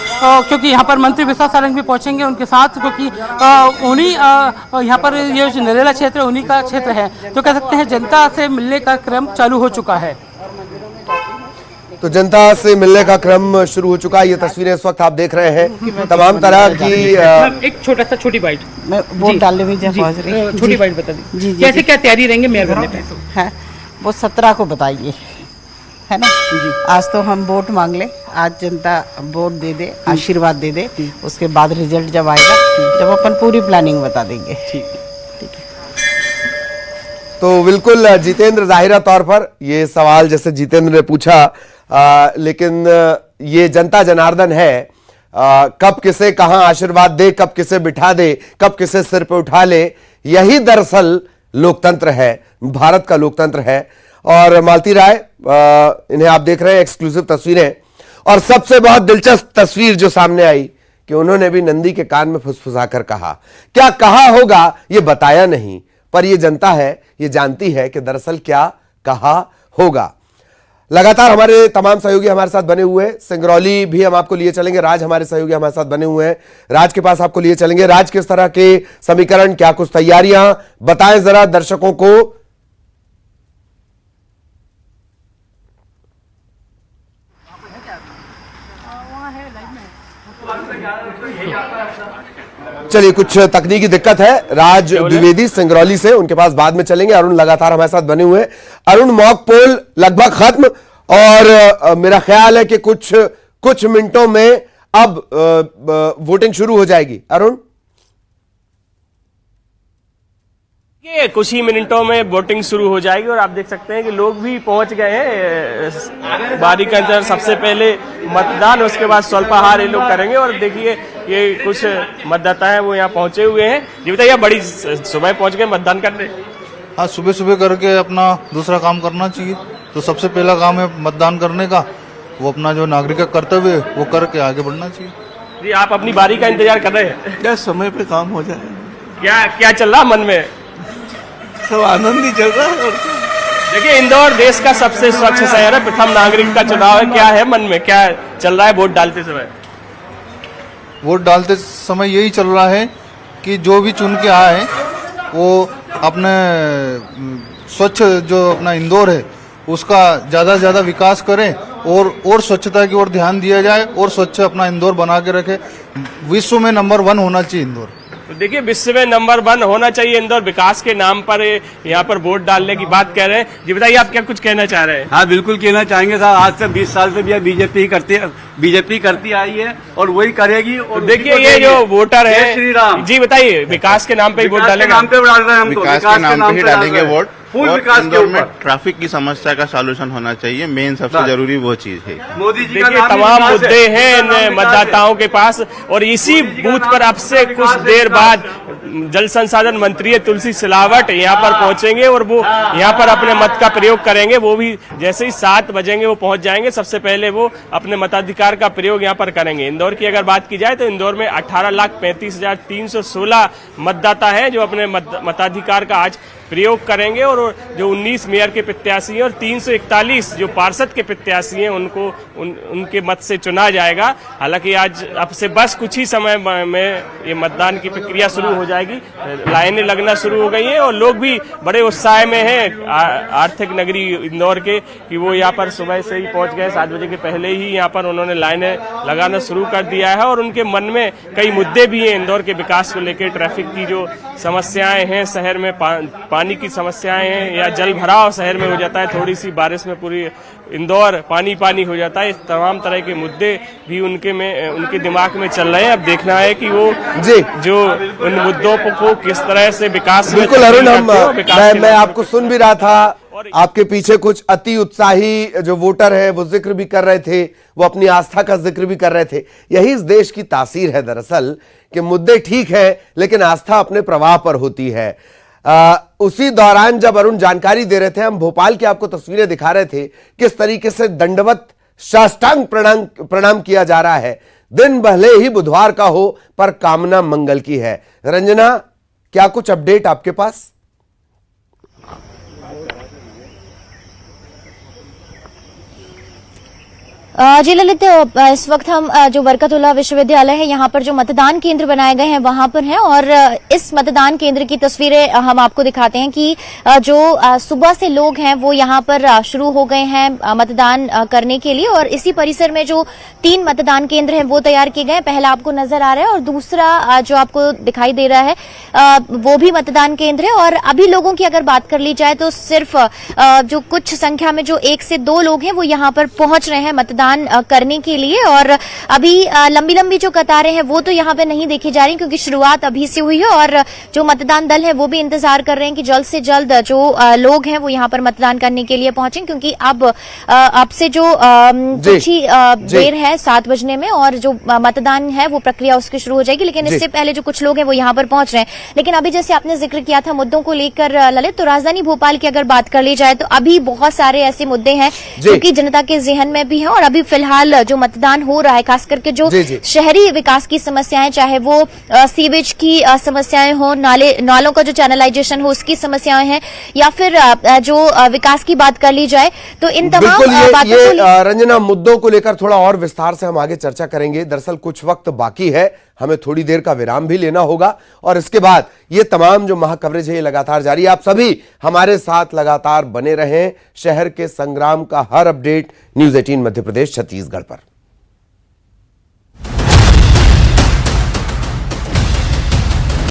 F: क्योंकि यहाँ पर मंत्री विश्वास सारंग भी पहुंचेंगे उनके साथ, क्योंकि उन्हीं यहाँ पर ये जो नरेला क्षेत्र उन्हीं का क्षेत्र है। तो कह सकते हैं जनता से मिलने का क्रम चालू हो चुका है।
A: तो जनता से मिलने का क्रम शुरू हो चुका है। ये तस्वीरें इस वक्त आप देख रहे हैं। तमाम तरह की
F: एक छोटी बाइट
M: मैं वोट डालने में जब पहुंच रही,
F: छोटी बाइट बता दी
M: जी,
F: कैसे क्या तैयारी रहेंगे मेयर बनने पे?
M: है वो 17 को बताइए, है ना जी। आज तो हम वोट मांग ले, आज जनता वोट दे दे, आशीर्वाद दे दे, उसके बाद रिजल्ट जब आएगा जब अपन पूरी प्लानिंग बता देंगे। ठीक है।
A: तो बिल्कुल जितेंद्र, जाहिरा तौर पर ये सवाल जैसे जितेंद्र ने पूछा, लेकिन ये जनता जनार्दन है। कब किसे कहां आशीर्वाद दे, कब किसे बिठा दे, कब किसे सिर पे उठा ले, यही दरअसल लोकतंत्र है, भारत का लोकतंत्र है। और मालती राय, इन्हें आप देख रहे हैं, एक्सक्लूसिव तस्वीरें। और सबसे बहुत दिलचस्प तस्वीर जो सामने आई कि उन्होंने भी नंदी के कान में फुसफुसाकर कहा। क्या कहा होगा ये बताया नहीं, पर ये जनता है, ये जानती है कि दरअसल क्या कहा होगा। लगातार हमारे तमाम सहयोगी हमारे साथ बने हुए हैं। सिंगरौली भी हम आपको लिए चलेंगे। राज हमारे सहयोगी हमारे साथ बने हुए हैं। राज के पास आपको लिए चलेंगे। राज, किस तरह के समीकरण, क्या कुछ तैयारियां, बताएं जरा दर्शकों को। चलिए, कुछ तकनीकी दिक्कत है। राज द्विवेदी सिंगरौली से, उनके पास बाद में चलेंगे। अरुण लगातार हमारे साथ बने हुए हैं। अरुण, मॉक पोल लगभग खत्म और मेरा ख्याल है कि कुछ मिनटों में अब वोटिंग शुरू हो जाएगी। अरुण,
K: कुछ ही मिनटों में वोटिंग शुरू हो जाएगी और आप देख सकते हैं कि लोग भी पहुंच गए हैं बारी के अंदर। सबसे पहले मतदान, उसके बाद स्वल्पाहार ये लोग करेंगे। और देखिए, ये कुछ मतदाता हैं वो यहाँ पहुंचे हुए हैं। जी बताइए, बड़ी सुबह पहुंच गए मतदान करने?
O: हाँ, सुबह सुबह करके अपना दूसरा काम करना चाहिए। तो सबसे पहला काम है मतदान करने का, वो अपना जो नागरिक का कर्तव्य है वो करके आगे बढ़ना चाहिए।
K: जी, आप अपनी बारी का इंतजार कर रहे हैं?
O: क्या समय पे काम हो जाए।
K: क्या क्या चल रहा मन में?
O: सब आनंद ही चल रहा है।
K: देखिए, इंदौर देश का सबसे स्वच्छ शहर है। प्रथम नागरिक का चुनाव है। क्या है मन में, क्या चल रहा है वोट डालते समय?
O: वोट डालते समय यही चल रहा है कि जो भी चुन के आए वो अपने स्वच्छ जो अपना इंदौर है उसका ज्यादा से ज्यादा विकास करें और स्वच्छता की ओर ध्यान दिया जाए और स्वच्छ अपना इंदौर बना के रखे। विश्व में नंबर 1 होना चाहिए इंदौर।
K: तो देखिए, विश्व में नंबर 1 होना चाहिए इंदौर। विकास के नाम पर यहाँ पर वोट डालने की बात कह रहे हैं। जी बताइए, आप क्या कुछ कहना चाह रहे हैं?
P: हाँ, बिल्कुल कहना चाहेंगे साहब। आज से 20 साल से भी बीजेपी करती आई है और वही करेगी। और
K: देखिए, ये जो वोटर है, जी बताइए, विकास के नाम पे ही वोट डालेंगे?
P: नाम पे डाल रहे हैं हम।
O: विकास के नाम पे ही डालेंगे वोट।
P: फुल
Q: और
P: विकास के
Q: इंदौर में
P: ऊपर
Q: ट्रैफिक की समस्या का सॉल्यूशन होना चाहिए। मेन सबसे जरूरी वो चीज है।
P: मोदी जी का
K: देखिए
P: नाम ही
K: तमाम
P: विकास
K: मुद्दे हैं इन
P: नाम
K: मतदाताओं के पास, और इसी बूथ पर अब से कुछ देर बाद जल संसाधन मंत्री तुलसी सिलावट यहाँ पर पहुंचेंगे और वो यहाँ पर अपने मत का प्रयोग करेंगे। वो भी जैसे ही 7 बजेंगे वो पहुंच जाएंगे। सबसे पहले वो अपने मताधिकार का प्रयोग यहाँ पर करेंगे। इंदौर की अगर बात की जाए तो इंदौर में 18,35,316 मतदाता हैं जो अपने मताधिकार का आज प्रयोग करेंगे, और जो 19 मेयर के प्रत्याशी हैं और 341 जो पार्षद के प्रत्याशी हैं उनको उनके मत से चुना जाएगा। हालांकि आज अब से बस कुछ ही समय में ये मतदान की प्रक्रिया शुरू हो जाएगी। लाइनें लगना शुरू हो गई हैं और लोग भी बड़े उत्साह में हैं आर्थिक नगरी इंदौर के, कि वो यहाँ पर सुबह से ही पहुंच गए। 7 बजे के पहले ही यहाँ पर उन्होंने लाइनें लगाना शुरू कर दिया है, और उनके मन में कई मुद्दे भी हैं इंदौर के विकास को लेकर। ट्रैफिक की जो समस्याएं हैं शहर में, पानी की समस्याएं हैं, या जल भराव शहर में हो जाता है, थोड़ी सी बारिश में पूरी इंदौर पानी पानी हो जाता है। इस तमाम तरह के मुद्दे भी उनके दिमाग में चल रहे हैं। अब देखना है कि वो जो उन मुद्दों को किस तरह से विकास।
A: बिल्कुल अरुण, मैं आपको सुन भी रहा था, आपके पीछे कुछ अति उत्साही जो वोटर हैं वो जिक्र भी कर रहे थे, वो अपनी आस्था का जिक्र भी कर रहे थे। यही इस देश की तासीर है दरअसल, कि मुद्दे ठीक है लेकिन आस्था अपने प्रवाह पर होती है। उसी दौरान जब अरुण जानकारी दे रहे थे, हम भोपाल की आपको तस्वीरें दिखा रहे थे, किस तरीके से दंडवत साष्टांग प्रणाम किया जा रहा है। दिन भले ही बुधवार का हो पर कामना मंगल की है। रंजना, क्या कुछ अपडेट आपके पास?
D: जी ललित, इस वक्त हम जो बरकतुल्लाह विश्वविद्यालय है यहाँ पर जो मतदान केंद्र बनाए गए हैं वहां पर हैं, और इस मतदान केंद्र की तस्वीरें हम आपको दिखाते हैं कि जो सुबह से लोग हैं वो यहाँ पर शुरू हो गए हैं मतदान करने के लिए। और इसी परिसर में जो 3 मतदान केंद्र हैं वो तैयार किए गए। पहला आपको नजर आ रहा है और दूसरा जो आपको दिखाई दे रहा है वो भी मतदान केंद्र है। और अभी लोगों की अगर बात कर ली जाए तो सिर्फ जो कुछ संख्या में जो 1 से 2 लोग हैं वो यहाँ पर पहुंच रहे हैं मतदान करने के लिए। और अभी लंबी लंबी जो कतारें हैं वो तो यहाँ पे नहीं देखी जा रही, क्योंकि शुरुआत अभी से हुई है। और जो मतदान दल है वो भी इंतजार कर रहे हैं कि जल्द से जल्द जो लोग हैं वो यहाँ पर मतदान करने के लिए पहुंचे, क्योंकि अब से जो कुछ ही देर है 7 बजने में, और जो मतदान है वो प्रक्रिया उसकी शुरू हो जाएगी। लेकिन इससे पहले जो कुछ लोग हैं वो यहाँ पर पहुंच रहे हैं। लेकिन अभी जैसे आपने जिक्र किया था मुद्दों को लेकर ललित, तो राजधानी भोपाल की अगर बात कर ली जाए तो अभी बहुत सारे ऐसे मुद्दे हैं जो कि जनता के जहन में भी है। और अभी फिलहाल जो मतदान हो रहा है, खास करके जो शहरी विकास की समस्याएं, चाहे वो सीवेज की समस्याएं हो, नालों का जो चैनलाइजेशन हो उसकी समस्याएं हैं, या फिर जो विकास की बात कर ली जाए, तो इन तमाम बातों को
A: रंजना, मुद्दों को लेकर थोड़ा और विस्तार से हम आगे चर्चा करेंगे। दरअसल कुछ वक्त बाकी है, हमें थोड़ी देर का विराम भी लेना होगा, और इसके बाद ये तमाम जो महाकवरेज है ये लगातार जारी। आप सभी हमारे साथ लगातार बने रहें। शहर के संग्राम का हर अपडेट न्यूज़ 18 मध्य प्रदेश छत्तीसगढ़ पर।